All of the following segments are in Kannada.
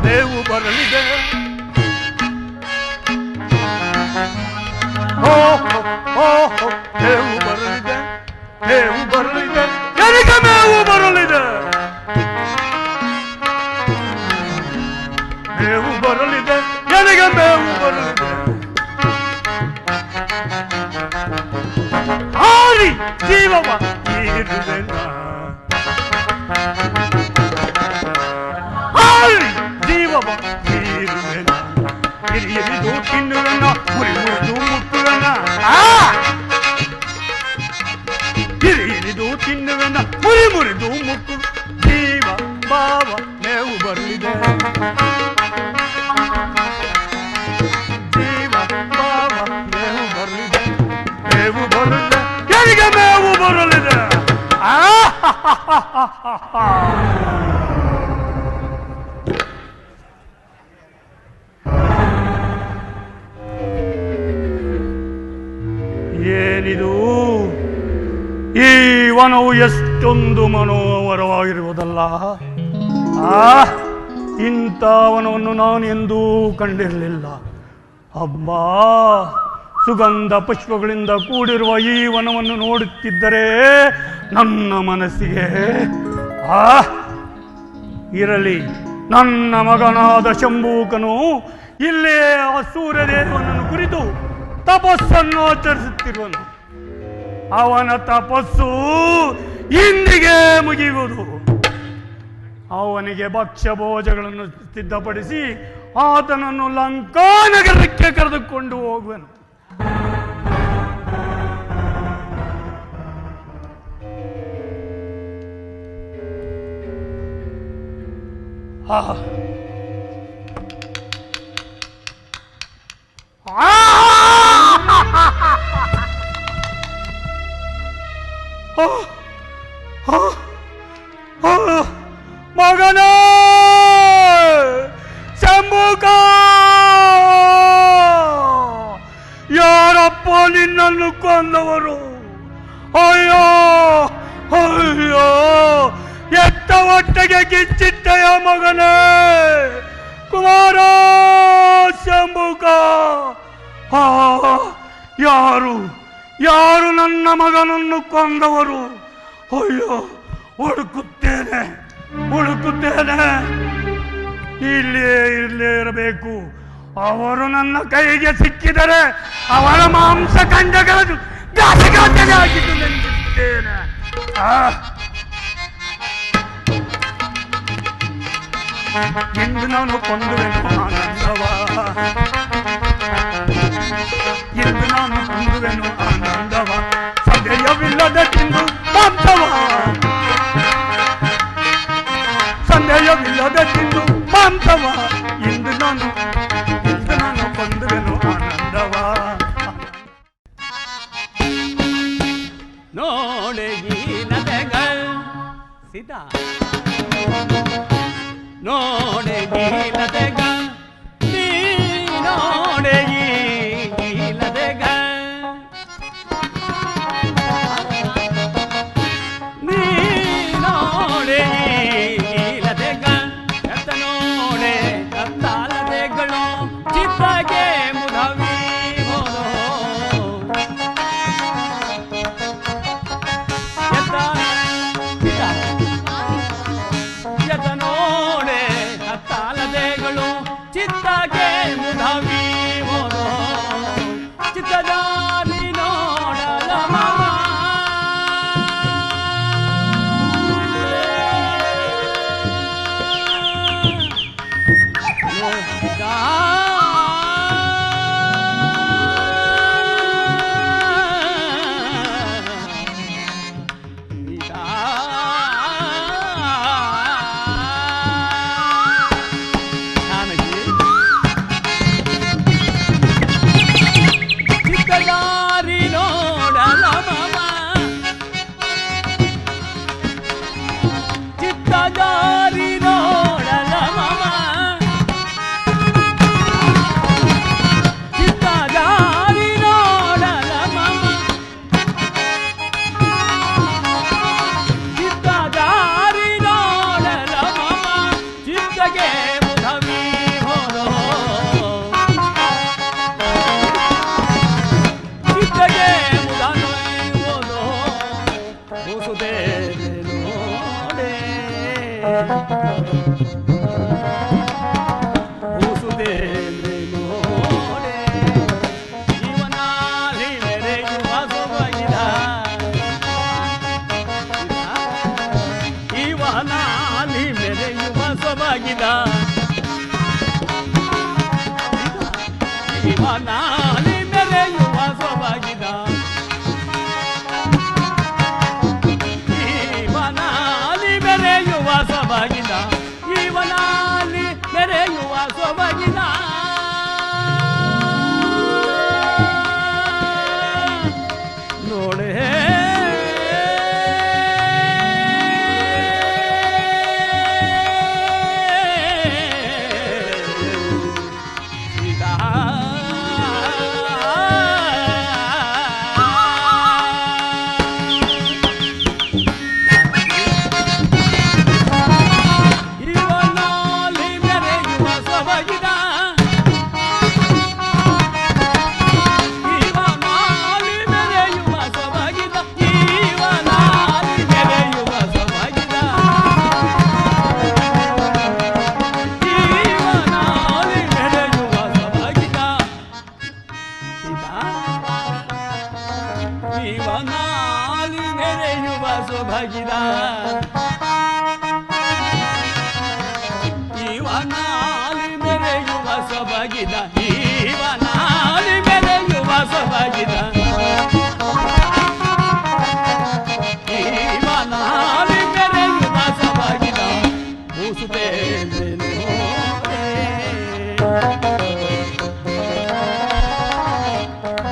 ಮೇವು ಬರಲಿದೆ, ಮೇವು ಬರಲಿದೆ, ಮೇವು ಬರಲಿದೆ, ನನಗೆ ಮೇವು ಬರಲಿದೆ, ಮೇವು ಬರಲಿದೆ, ನನಗೆ ಮೇವು ಬರಲಿದೆ. ಹಾರಿ ಜೀವವ ಇರುವೆನ, ಹಾರಿ ಜೀವವ ಇರುವೆನ, ಹಿರಿಯರಿದು ತಿನ್ನುವೆನ, ಮುರಿ ಮುರಿದು ಮುಟ್ಟುವೆನ, ಹಿರಿಯರಿದು ತಿನ್ನುವೆನ, ಮುರಿ ಮುರಿದು ಮುಟ್ಟು. ಜೀವ ಭಾವ ಮೇವು ಬರಲಿದೆ, ಜೀವ ಭಾವ ಮೇವು ಬರಲಿದೆ, ಮೇವು ಬರಲಿದೆ, ಯಾರಿಗೆ ಮೇವು ಬರಲಿದೆ. ಏನಿದು ಈ ವನವು ಎಷ್ಟೊಂದು ಮನೋಹರವಾಗಿರುವುದಲ್ಲ. ಇಂಥ ವನವನ್ನು ನಾನು ಎಂದೂ ಕಂಡಿರಲಿಲ್ಲ. ಅಬ್ಬಾ, ಸುಗಂಧ ಪುಷ್ಪಗಳಿಂದ ಕೂಡಿರುವ ಈ ವನವನ್ನು ನೋಡುತ್ತಿದ್ದರೆ ನನ್ನ ಮನಸ್ಸಿಗೆ ಇರಲಿ, ನನ್ನ ಮಗನಾದ ಶಂಭೂಕನು ಇಲ್ಲೇ ಆ ಸೂರ್ಯದೇವನನ್ನು ಕುರಿತು ತಪಸ್ಸನ್ನು ಆಚರಿಸುತ್ತಿರುವನು. ಅವನ ತಪಸ್ಸು ಇಂದಿಗೆ ಮುಗಿಯುವುದು. ಅವನಿಗೆ ಭಕ್ಷ್ಯ ಭೋಜಗಳನ್ನು ಸಿದ್ಧಪಡಿಸಿ ಆತನನ್ನು ಲಂಕಾನಗರಕ್ಕೆ ಕರೆದುಕೊಂಡು ಹೋಗುವನು. ಮಗನೇ ಶಂಭೂಕ, ಯಾರಪ್ಪ ನಿನ್ನನ್ನು ಕೊಂದವರು? ಅಯ್ಯೋ ಅಯ್ಯೋ, ಎತ್ತ ಹೊಟ್ಟೆಗೆ ಕಿಚ್ಚಿಟ್ಟೆಯ ಮಗನೇ ಕುಮಾರ ಶಂಭೂಕ. ಯಾರು ಯಾರು ನನ್ನ ಮಗನನ್ನು ಕೊಂದವರು? ಅಯ್ಯೋ, ಹುಡುಕುತ್ತೇನೆ ಹುಡುಕುತ್ತೇನೆ, ಇಲ್ಲೇ ಇರಬೇಕು. ಅವರು ನನ್ನ ಕೈಗೆ ಸಿಕ್ಕಿದರೆ ಅವರ ಮಾಂಸ ಖಂಡಗಳನ್ನು ಗಾಸಿಗಾಸಿಗೆ ಹಾಕಿದ್ದು ನೆನಪಿಸುತ್ತೇನೆ. ಎಂದು ನಾನು ಕೊಂದುವೆನು ಆನಂದವ, ಎಂದು ನಾನು ಕೊಂದುವೆನು ಆನಂದವ, ಸಂದೇಹವಿಲ್ಲದ ತಿಂದು ಮಾಂಸವ, ಸಂದೇಹವಿಲ್ಲದ ತಿಂದು ಮಾಂಸವ, ಎಂದು ನಾನು ಕೊಂದುವೆನು ಆನಂದವ. ನೋಡೆ ಈ ನದೆಗಳು ಸೀತಾ, ನೋಡೆ ಈ ನದೆಗಳು, ನೀ ನೋಡೆ ಈ ನದೆಗಳು, ನೀ ನೋಡೆ ಈ ನದೆಗಳು, ಎತ್ತ ನೋಡೆ ಕತ್ತಾಲದೆಗಳು, ಚಿತ್ತಗೆ ಮುದವಿ ಹೋದೋ, ಎತ್ತ ನೋಡೆ ಕತ್ತಾಲದೆಗಳು, ಚಿತ್ತಗೆ ಮುದವಿ ಹೋದೋ, ಚಿತ್ತದಾರಿ ನೋಡಲ ಮಾವ, ಭೂಸುತೇಂದ್ರೆ ನೋಡೆ ಜೀವನಾಲಿ ಮೆರೆಯುವ ಸೊಬಗಿದ ಜೀವನಾಲಿ ಮೆರೆಯುವ ಸೊಬಗಿದ ಜೀವನಾಲಿ ಮೆರೆಯುವ ಸೊಬಗಿದ ಜೀವನಾಲಿ ಮೆರೆಯುವ ಸೊಬಗಿದ ಜೀವನಾಲಿ ಮೆರೆಯುವ ಸೊಬಗಿದ ನೋಡೆ ಜೀವನಾಲಿ ಮೆರೆಯುವ ಸೊಬಗಿದ ಜೀವನಾಲಿ ಮೆರೆಯುವ ಸೊಬಗಿದ ಜೀವನಾಲಿ ಮೆರೆಯುವ ಸೊಬಗಿದ ಜೀವನಾಲಿ ಮೆರೆಯುವ ಸೊಬಗಿದ ಭೂಸುತೇಂದ್ರೆ ನೋಡೆ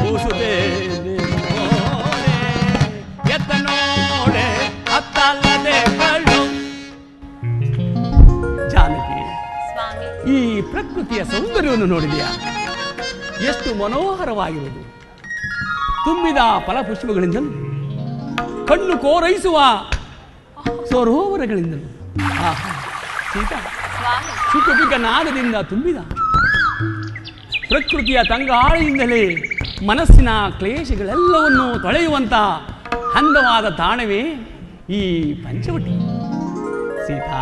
ಭೂಸುತೇಂದ್ರೆ ಎತ್ತ ನೋಡೆ ಅತ್ತಲ್ಲದೆ ಕಳ್ಳು. ಜಾನಕಿ, ಈ ಪ್ರಕೃತಿಯ ಸೌಂದರ್ಯವನ್ನು ನೋಡಿದೆಯಾ? ಎಷ್ಟು ಮನೋಹರವಾಗಿರುವುದು. ತುಂಬಿದ ಫಲಪುಷ್ಪಗಳಿಂದಲೂ ಕಣ್ಣು ಕೋರೈಸುವ ಸರೋವರಗಳಿಂದಲೂ ಸೀತಾ ಸುಖವಿಗ ನಾದದಿಂದ ತುಂಬಿದ ಪ್ರಕೃತಿಯ ತಂಗಾಳಿಯಿಂದಲೇ ಮನಸ್ಸಿನ ಕ್ಲೇಶಗಳೆಲ್ಲವನ್ನೂ ತೊಳೆಯುವಂತ ಅಂದವಾದ ತಾಣವೇ ಈ ಪಂಚವಟಿ. ಸೀತಾ,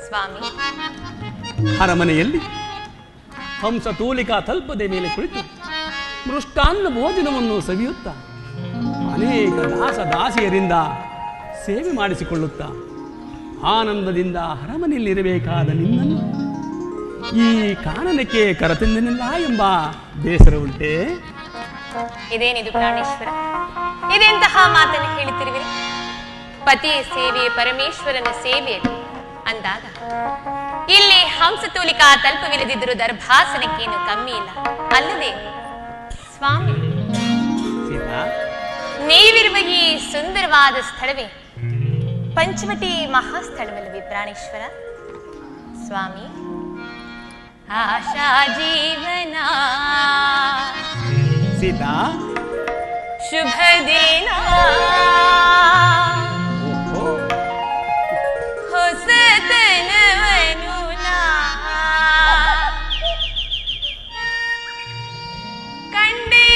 ಸ್ವಾಮಿ, ಅರಮನೆಯಲ್ಲಿ ಹಂಸ ತೂಲಿಕಾ ತಲ್ಪದೆ ಮೇಲೆ ಕುಳಿತು ಮೃಷ್ಟಾನ್ನ ಭೋಜನವನ್ನು ಸವಿಯುತ್ತಾ ಅನೇಕ ದಾಸ ದಾಸಿಯರಿಂದ ಸೇವೆ ಮಾಡಿಸಿಕೊಳ್ಳುತ್ತಾ ಆನಂದದಿಂದ ಅರಮನೆಯಲ್ಲಿರಬೇಕಾದ ನಿನ್ನನ್ನು ಈ ಕಾರಣಕ್ಕೆ ಕರೆತಂದನಿಲ್ಲ ಎಂಬ ಬೇಸರ ಉಂಟೆ? ಇದೇನಿದು ಪ್ರಾಣೇಶ್ವರ? ಇದೆಂತಹ ಮಾತನ್ನು ಹೇಳುತ್ತಿರುವಿರಿ? ಪತಿಯ ಸೇವೆ ಪರಮೇಶ್ವರನ ಸೇವೆಯಲ್ಲಿ ಅಂದಾಗ ಇಲ್ಲಿ ಹಂಸತೂಲಿಕಾ ತಲ್ಪವಿಲ್ಲದಿದ್ದರೂ ದರ್ಭಾಸನಕ್ಕೇನು ಕಮ್ಮಿ ಇಲ್ಲ ಅಲ್ಲದೆ ಸ್ವಾಮಿ. ನೀವಿರುವ ಈ ಸುಂದರವಾದ ಸ್ಥಳವೇ ಪಂಚವಟಿ ಮಹಾಸ್ಥಳವಲ್ಲವೇ ಪ್ರಾಣೇಶ್ವರ? ಸ್ವಾಮಿ, ಆಶಾ ಜೀವನ ಸೀತಾ, ಶುಭ ದಿನ ಹೊಸತನವನು ಕಂಡೇ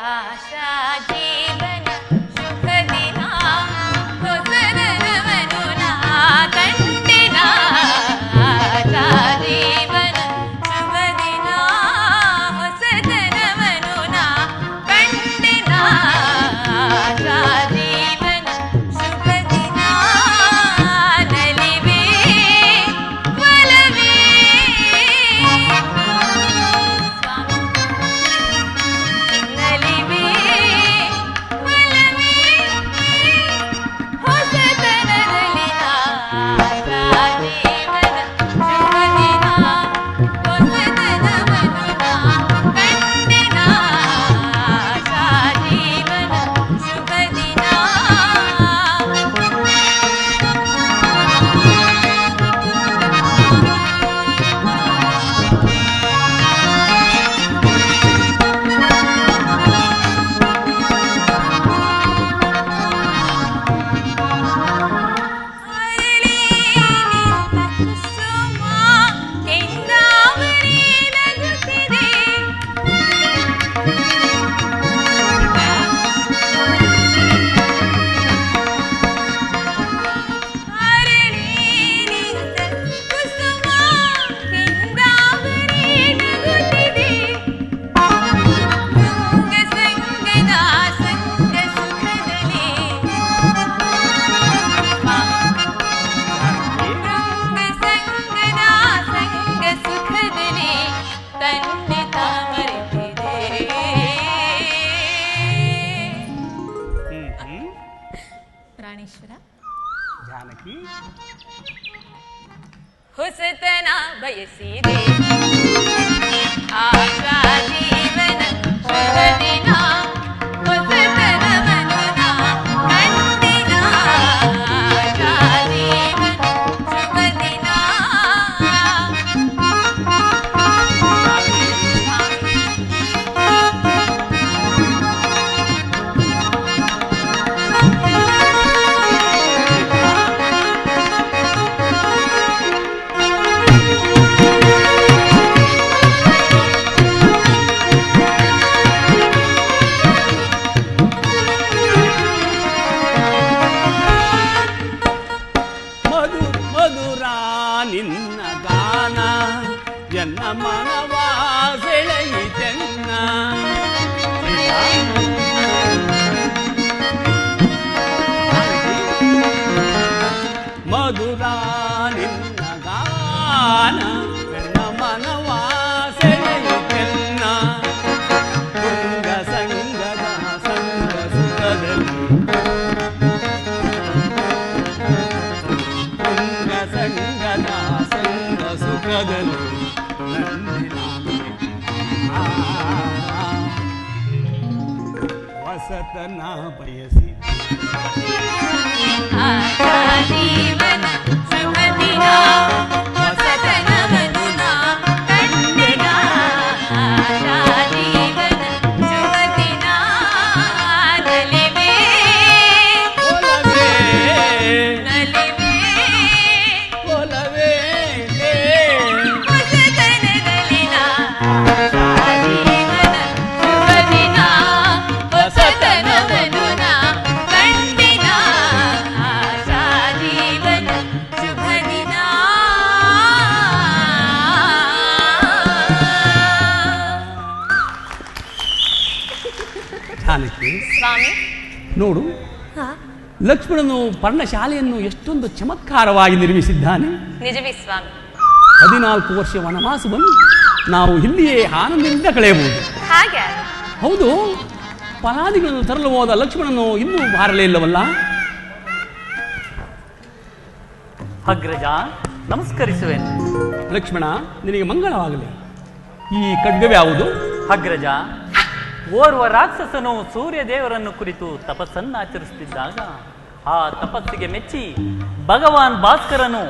ಆಶಾ ಜೀವನ ಶುಭ ದಿನ ಹೊಸತನವನು ಕಂಡಿನ. ಆಶಾ ಜೀವನ ಶುಭ ದಿನ ಹೊಸತನವನು ಕಂಡಿನ. ಆಶಾ ಜೀವನ ಶುಭ ದಿನ ನಲಿವೆ ಒಲವೇ. ಖಂಡಿತ ಮರೆತಿದೆ. ಪ್ರಾಣೇಶ್ವರ ಜಾನಕಿ ಹೊಸತನ ಬಯಸಿದೆ ಆಶಾ ಜೀವನ ಶುಭ ದಿನ ಹೊಸತನ ಮನುನ ಕಂಡಿನ ಆಶಾ ಜೀವನ ಶುಭ ದಿನ. ನಿನ್ನ ಗಾನ ಎನ್ನ ಮನವ ಸೆಳೆಯಿತೆನ್ನ. ಮಧುರ ನಿನ್ನ ಗಾನ ಎನ್ನ ಮನವ ಸೆಳೆಯಿತೆನ್ನ. ತುಂಗ ಸಂಗದ ಸಂಗ ಸುಖದಲ್ಲಿ ಸಂಗದ ಸಂಗ ಸುಖದಲ್ಲಿ ವಸತನ ಬಯಸಿ ಜೀವನ ಶುಭ ದಿನ ಹೊಸತನ ಮನುನ ಕಂಡಿನ ಆಶಾ ಜೀವನ ಶುಭ ದಿನ. ನಲಿವೆ ನಲಿವೆ ಒಲವೇ ಹೊಸತನದಲ್ಲಿನ ಆಶಾ ಜೀವನ ಶುಭ ದಿನ ಹೊಸತನ ಮನುನ ಕಂಡಿನ ಆಶಾ ಜೀವನ ಶುಭ ದಿನ. ಜಾನಕಿ ಸ್ವಾಮಿ ನೋಡು, ಲಕ್ಷ್ಮಣನು ಪರ್ಣಶಾಲೆಯನ್ನು ಎಷ್ಟೊಂದು ಚಮತ್ಕಾರವಾಗಿ ನಿರ್ಮಿಸಿದ್ದಾನೆ. ನಿಜವೇ ಸ್ವಾಮಿ. 14 ವರ್ಷ ವನವಾಸವನ್ನು ನಾವು ಇಲ್ಲಿಯೇ ಆನಂದದಿಂದ ಕಳೆಯಬಹುದು. ಹಾಗೆ ಹೌದು, ಪರಾದಿಗಳನ್ನು ತರಲು ಹೋದ ಲಕ್ಷ್ಮಣನು ಇನ್ನೂ ಬಾರಲೇ ಇಲ್ಲವಲ್ಲ? ಅಗ್ರಜ, ನಮಸ್ಕರಿಸುವೆನು. ಲಕ್ಷ್ಮಣ, ನಿನಗೆ ಮಂಗಳವಾಗಲಿ. ಈ ಖಡ್ಗವ್ಯಾವುದು? ಅಗ್ರಜ, ಓರ್ವ ರಾಕ್ಷಸನು ಸೂರ್ಯ ದೇವರನ್ನು ಕುರಿತು ತಪಸ್ಸನ್ನಾಚರಿಸುತ್ತಿದ್ದಾಗ ಆ ತಪಸ್ಸಿಗೆ ಮೆಚ್ಚಿ ಭಗವಾನ್ ಭಾಸ್ಕರನು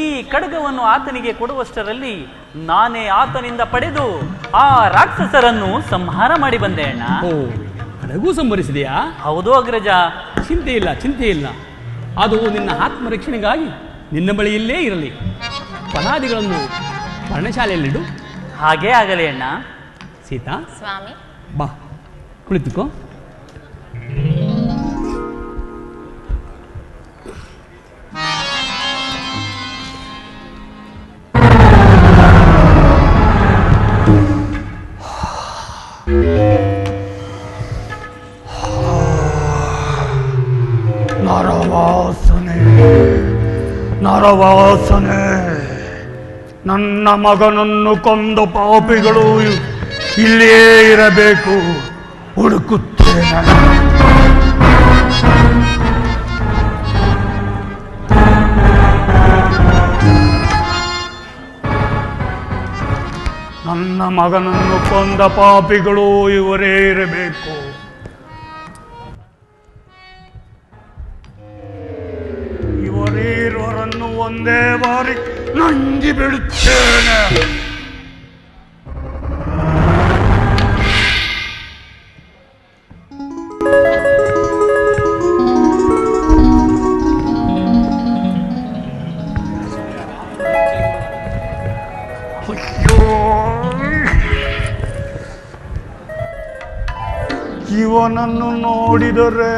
ಈ ಖಡ್ಗವನ್ನು ಆತನಿಗೆ ಕೊಡುವಷ್ಟರಲ್ಲಿ ನಾನೇ ಆತನಿಂದ ಪಡೆದು ಆ ರಾಕ್ಷಸರನ್ನು ಸಂಹಾರ ಮಾಡಿ ಬಂದೆ ಅಣ್ಣ. ಓ, ಖಡ್ಗೂ ಸಂಭರಿಸಿದೆಯಾ? ಹೌದು ಅಗ್ರಜ. ಚಿಂತೆ ಇಲ್ಲ, ಚಿಂತೆ ಇಲ್ಲ. ಅದು ನಿನ್ನ ಆತ್ಮರಕ್ಷಣೆಗಾಗಿ ನಿನ್ನ ಬಳಿಯಲ್ಲೇ ಇರಲಿ. ಪರಾದಿಗಳನ್ನು ಪರ್ಣಶಾಲೆಯಲ್ಲಿಡು. ಹಾಗೇ ಆಗಲಿ ಅಣ್ಣ. ಸೀತಾ, ಸ್ವಾಮಿ. ಬಾ, ಕುಳಿತುಕೋ. ನರವಾಸನೆ, ನರವಾಸನೆ, ನನ್ನ ಮಗನನ್ನು ಕೊಂದ ಪಾಪಿಗಳು ಇಲ್ಲಿಯೇ ಇರಬೇಕು. ಹುಡುಕುತ್ತೇನೆ. ನನ್ನ ಮಗನನ್ನು ಕೊಂದ ಪಾಪಿಗಳು ಇವರೇ ಇರಬೇಕು. ಇವರೀರೋರನ್ನು ಒಂದೇ ಬಾರಿ ನಂಜಿ ಬಿಡುತ್ತೇನೆ. ಇವನನ್ನು ನೋಡಿದರೆ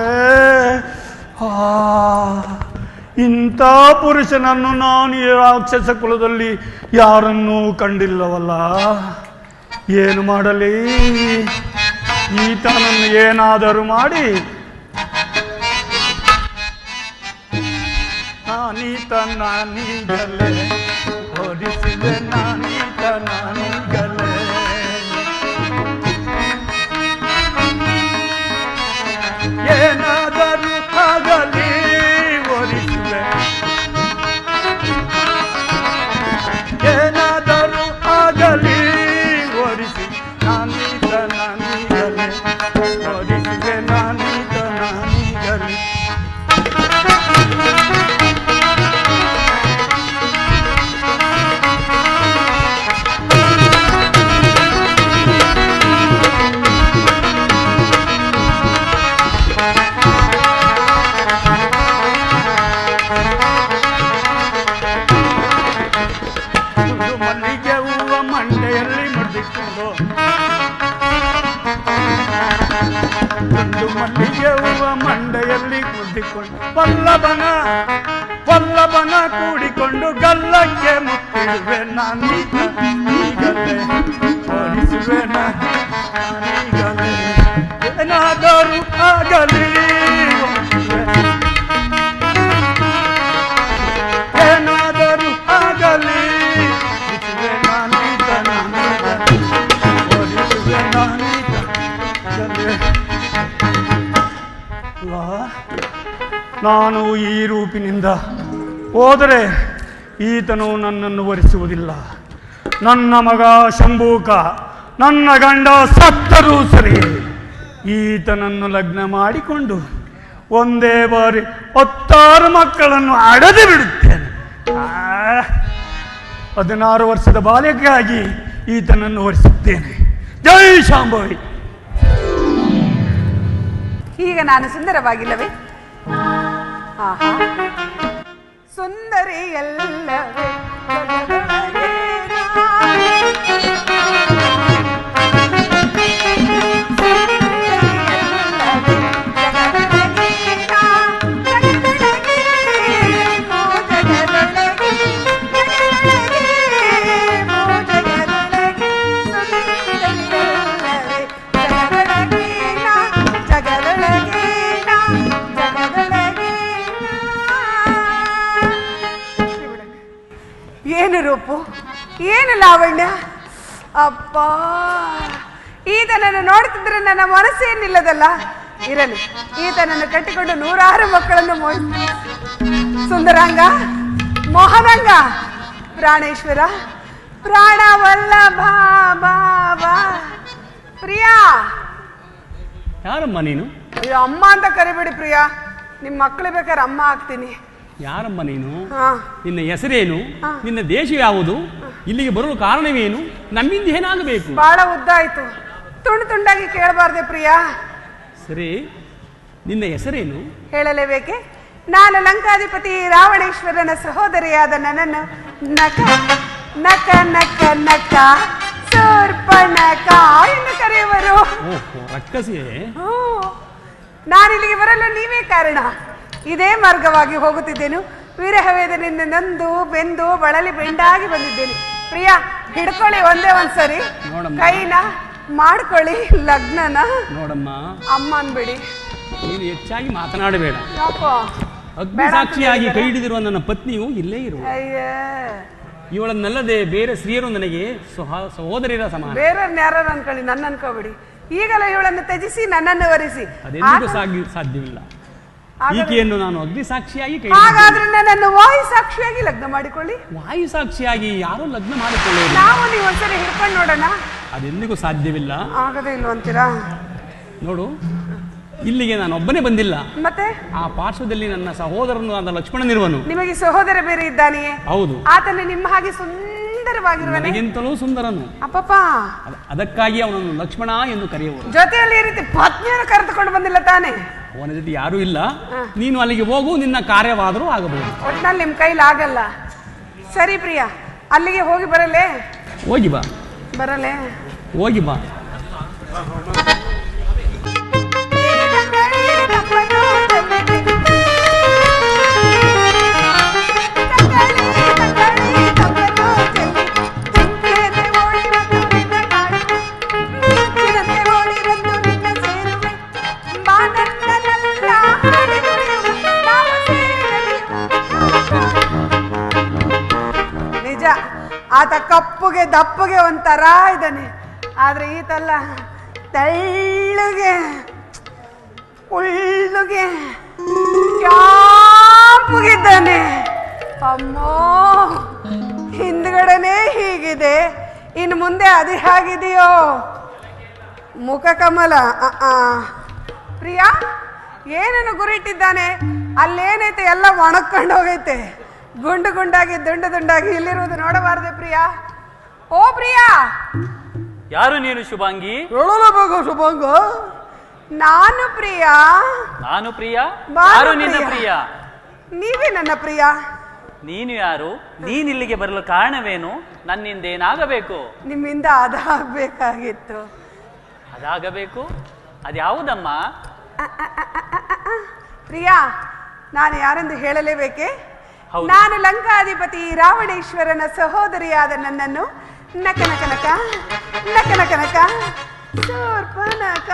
ಇಂಥ ಪುರುಷನನ್ನು ನಾನು ಈ ರಾಕ್ಷಸ ಕುಲದಲ್ಲಿ ಯಾರನ್ನೂ ಕಂಡಿಲ್ಲವಲ್ಲ. ಏನು ಮಾಡಲಿ? ಈತನನ್ನು ಏನಾದರೂ ಮಾಡಿ ನಾನೀತ ನಾನೀಗಲೇ ಓಡಿಸಿದೆ, ನಾನೀತ ನಾನೀಗಲೇ ಮಾಡಿಕೊಂಡು ಒಂದು ಮಲ್ಲಿಗೆ ಹೂವ ಮಂಡೆಯಲ್ಲಿ ಕುದಿಕೊಂಡು ಪಲ್ಲವನ ಕೂಡಿಕೊಂಡು ಗಲ್ಲಕ್ಕೆ ಮುತ್ತಿಡುವೆ ನಾನೀಗಲೇ ಹೋಲಿಸುವೆ ನಾನೀಗಲೇ ಏನಾದರೂ ಆಗಲಿ ಏನಾದರೂ ಆಗಲಿ ನಾನು ಈ ರೂಪಿನಿಂದ ಹೋದರೆ ಈತನು ನನ್ನನ್ನು ವರಿಸುವುದಿಲ್ಲ. ನನ್ನ ಮಗ ಶಂಭೂಕ, ನನ್ನ ಗಂಡ ಸತ್ತರೂ ಸರಿ ಈತನನ್ನು ಲಗ್ನ ಮಾಡಿಕೊಂಡು ಒಂದೇ ಬಾರಿ 16 ಮಕ್ಕಳನ್ನು ಅಡೆದು ಬಿಡುತ್ತೇನೆ. 16 ವರ್ಷದ ಬಾಲ್ಯಕ್ಕಾಗಿ ಈತನನ್ನು ವರಿಸುತ್ತೇನೆ. ಜೈ ಶಾಂಭವಿ. ಈಗ ನಾನು ಸುಂದರವಾಗಿಲ್ಲವೇ? ಆಹಾ, ಸುಂದರಿ ಎಲ್ಲವೇ ಏನು ರೂಪು, ಏನು ಲಾವಣ್ಯ! ಅಪ್ಪ, ಈತನನ್ನು ನೋಡ್ತಿದ್ರೆ ನನ್ನ ಮನಸ್ಸೇನಿಲ್ಲದಲ್ಲ. ಇರಲಿ, ಈತನನ್ನು ಕಟ್ಟಿಕೊಂಡು 106 ಮಕ್ಕಳನ್ನು ಸುಂದರಾಂಗ, ಮೋಹನಾಂಗ, ಪ್ರಾಣೇಶ್ವರ, ಪ್ರಾಣವಲ್ಲಭ, ಬಾ ಪ್ರಿಯಾ. ಯಾರಮ್ಮ ನೀನು? ಅಯ್ಯೋ, ಅಮ್ಮ ಅಂತ ಕರಿಬೇಡಿ ಪ್ರಿಯಾ, ನಿಮ್ಮ ಮಕ್ಕಳು ಬೇಕಾದ್ರೆ ಅಮ್ಮ ಆಗ್ತೀನಿ. ಯಾರಮ್ಮ ನೀನು? ನಿನ್ನ ಹೆಸರೇನು? ನಿನ್ನ ದೇಶ ಯಾವುದು? ಇಲ್ಲಿಗೆ ಬರಲು ಕಾರಣವೇನು? ನಮ್ಮಿಂದ ಏನಾಗಬೇಕು? ಬಹಳ ಉದ್ದ ಆಯ್ತು, ತುಂಡಾಗಿ ಕೇಳಬಾರ್ದೆ ಪ್ರಿಯಾ. ಸರಿ, ನಿನ್ನ ಹೆಸರೇನು? ಹೇಳಲೇಬೇಕೆ? ನಾನು ಲಂಕಾಧಿಪತಿ ರಾವಣೇಶ್ವರನ ಸಹೋದರಿಯಾದ ನನ್ನನ್ನು ನಕ ನಕ ನಕ ನಕ ಸೂರ್ಪಣಕ ಎಂದು ಕರೆಯುವರು. ರಕ್ಕಸಿಯೇ? ನಾನಿಲ್ಲಿಗೆ ಬರಲು ನೀವೇ ಕಾರಣ. ಇದೇ ಮಾರ್ಗವಾಗಿ ಹೋಗುತ್ತಿದ್ದೇನು. ವಿರಹವೇದನೆಯಿಂದ ನೊಂದು ಬೆಂದು ಬಳಲಿ ಬೆಂಡಾಗಿ ಬಂದಿದ್ದೇನೆ. ಪ್ರಿಯಾ, ಹಿಡ್ಕೊಳ್ಳಿ ಒಂದೇ ಒಂದ್ಸರಿ ಕೈನ, ಮಾಡ್ಕೊಳ್ಳಿ ಲಗ್ನನ. ನೋಡಮ್ಮ, ಅಮ್ಮ ಅನ್ಬೇಡಿ, ನೀನು ಹೆಚ್ಚಾಗಿ ಮಾತನಾಡಬೇಡ. ಯಾಕೋ? ಅಗ್ನಿಸಾಕ್ಷಿಯಾಗಿ ಕೈ ಹಿಡಿದಿರುವ ನನ್ನ ಪತ್ನಿಯು ಇಲ್ಲೇ ಇರು. ಅಯ್ಯ, ಇವಳನ್ನಲ್ಲದೆ ಬೇರೆ ಸ್ತ್ರೀಯರು ನನಗೆ ಸಹೋದರಿಯರ ಸಮಾನ. ಬೇರೆಯವ್ರನ್ನ ಯಾರು ಅನ್ಕೊಳ್ಳಿ, ನನ್ನ ಅನ್ಕೋಬೇಡಿ. ಈಗಲೇ ಇವಳನ್ನು ತ್ಯಜಿಸಿ ನನ್ನನ್ನು ವರಿಸಿ. ಅದೆಂದಿಗೂ ಸಾಧ್ಯವಿಲ್ಲ. ಈಕೆಯನ್ನು ನಾನು ಅಗ್ನಿ ಸಾಕ್ಷಿಯಾಗಿ ಕೈ, ಹಾಗಾದ್ರೆ ನನ್ನನ್ನು ವಾಯು ಸಾಕ್ಷಿಯಾಗಿ ಲಗ್ನ ಮಾಡಿಕೊಳ್ಳಿ. ವಾಯು ಸಾಕ್ಷಿಯಾಗಿ ಯಾರು ಲಗ್ನ ಮಾಡಿಕೊಳ್ಳೋದು? ನಾವು ನೀವು ಒಂದ್ಸರಿ ಹಿಡ್ಕೊಂಡು ನೋಡೋಣ. ಅದೆಂದಿಗೂ ಸಾಧ್ಯವಿಲ್ಲ. ಆಗದೇ ಇಲ್ಲ ಅಂತೀರಾ? ನೋಡು, ಇಲ್ಲಿಗೆ ನಾನು ಒಬ್ಬನೇ ಬಂದಿಲ್ಲ. ಮತ್ತೆ ಆ ಪಾರ್ಶ್ವದಲ್ಲಿ ನನ್ನ ಸಹೋದರನು ಆದ ಲಕ್ಷ್ಮಣನಿರುವನು. ನಿಮಗೆ ಸಹೋದರ ಬೇರೆ ಇದ್ದಾನೆಯೇ? ಹೌದು. ಆತನು ನಿಮ್ಮ ಹಾಗೆ ಸುಂದರವಾಗಿರುವನೆ? ನನಗಿಂತಲೂ ಸುಂದರನು. ಅಪ್ಪಪ್ಪ, ಅದಕ್ಕಾಗಿ ಅವನನ್ನು ಲಕ್ಷ್ಮಣ ಎಂದು ಕರೆಯುವರು. ಜೊತೆಯಲ್ಲಿ ಈ ರೀತಿ ಪತ್ನಿಯನ್ನು ಕರೆದುಕೊಂಡು ಬಂದಿಲ್ಲ ತಾನೆ? ಅವನ ಜೊತೆ ಯಾರೂ ಇಲ್ಲ. ನೀನು ಅಲ್ಲಿಗೆ ಹೋಗು, ನಿನ್ನ ಕಾರ್ಯವಾದರೂ ಆಗಬಹುದು. ಒಟ್ಟಿನಲ್ಲಿ ನಿಮ್ಮ ಕೈಲಿ ಆಗಲ್ಲ. ಸರಿ ಪ್ರಿಯಾ, ಅಲ್ಲಿಗೆ ಹೋಗಿ ಬರಲೇ? ಹೋಗಿ ಬಾ. ಬರಲೇ? ಹೋಗಿ ಬಾ. ನಿಜ, ಆತ ಕಪ್ಪುಗೆ ದಪ್ಪಗೆ ಒಂಥರ ಇದ್ದಾನೆ. ಆದ್ರೆ ಈತಲ್ಲ, ತೆಳ್ಳಗೆ ಉಳ್ಳುಗೆ ಕ್ಯಾಂಪುಗಿದ್ದಾನೆ. ಅಮ್ಮೋ, ಹಿಂದ್ಗಡೆನೆ ಹೀಗಿದೆ, ಇನ್ನು ಮುಂದೆ ಅದು ಹೇಗಿದೆಯೋ ಮುಖ ಕಮಲ. ಪ್ರಿಯಾ, ಏನನ್ನು ಗುರಿಟ್ಟಿದ್ದಾನೆ? ಅಲ್ಲೇನೈತೆ ಎಲ್ಲ ಒಣಕೊಂಡು ಹೋಗೈತೆ, ಗುಂಡು ಗುಂಡಾಗಿ ದುಂಡಾಗಿ. ಇಲ್ಲಿರುವುದು ನೋಡಬಾರ್ದೆ ಪ್ರಿಯಾ? ಓ ಪ್ರಿಯಾ! ಯಾರು ನೀನು ಶುಭಾಂಗಿ? ಹೇಳಲೇಬೇಕು ಶುಭಾಂಗ. ನಾನು ಪ್ರಿಯಾ. ನಾನು ಪ್ರಿಯಾ? ಯಾರು ನಿನ್ನ ಪ್ರಿಯಾ? ನೀವೇ ನನ್ನ ಪ್ರಿಯಾ. ನೀನು ಯಾರು? ನೀನಿಲ್ಲಿಗೆ ಬರಲು ಕಾರಣವೇನು? ನನ್ನಿಂದ ಏನಾಗಬೇಕು? ನಿಮ್ಮಿಂದ ಅದಾಗಬೇಕಾಗಿತ್ತು. ಅದಾಗಬೇಕು? ಅದ್ಯಾವುದಮ್ಮ? ಪ್ರಿಯಾ, ನಾನು ಯಾರೆಂದು ಹೇಳಲೇಬೇಕೆ? ಹೌದು. ನಾನು ಲಂಕಾಧಿಪತಿ ರಾವಣೇಶ್ವರನ ಸಹೋದರಿಯಾದ ನನ್ನನ್ನು ನಕನಕನಕ ನಕನಕನಕ ಶೂರ್ಪನಖ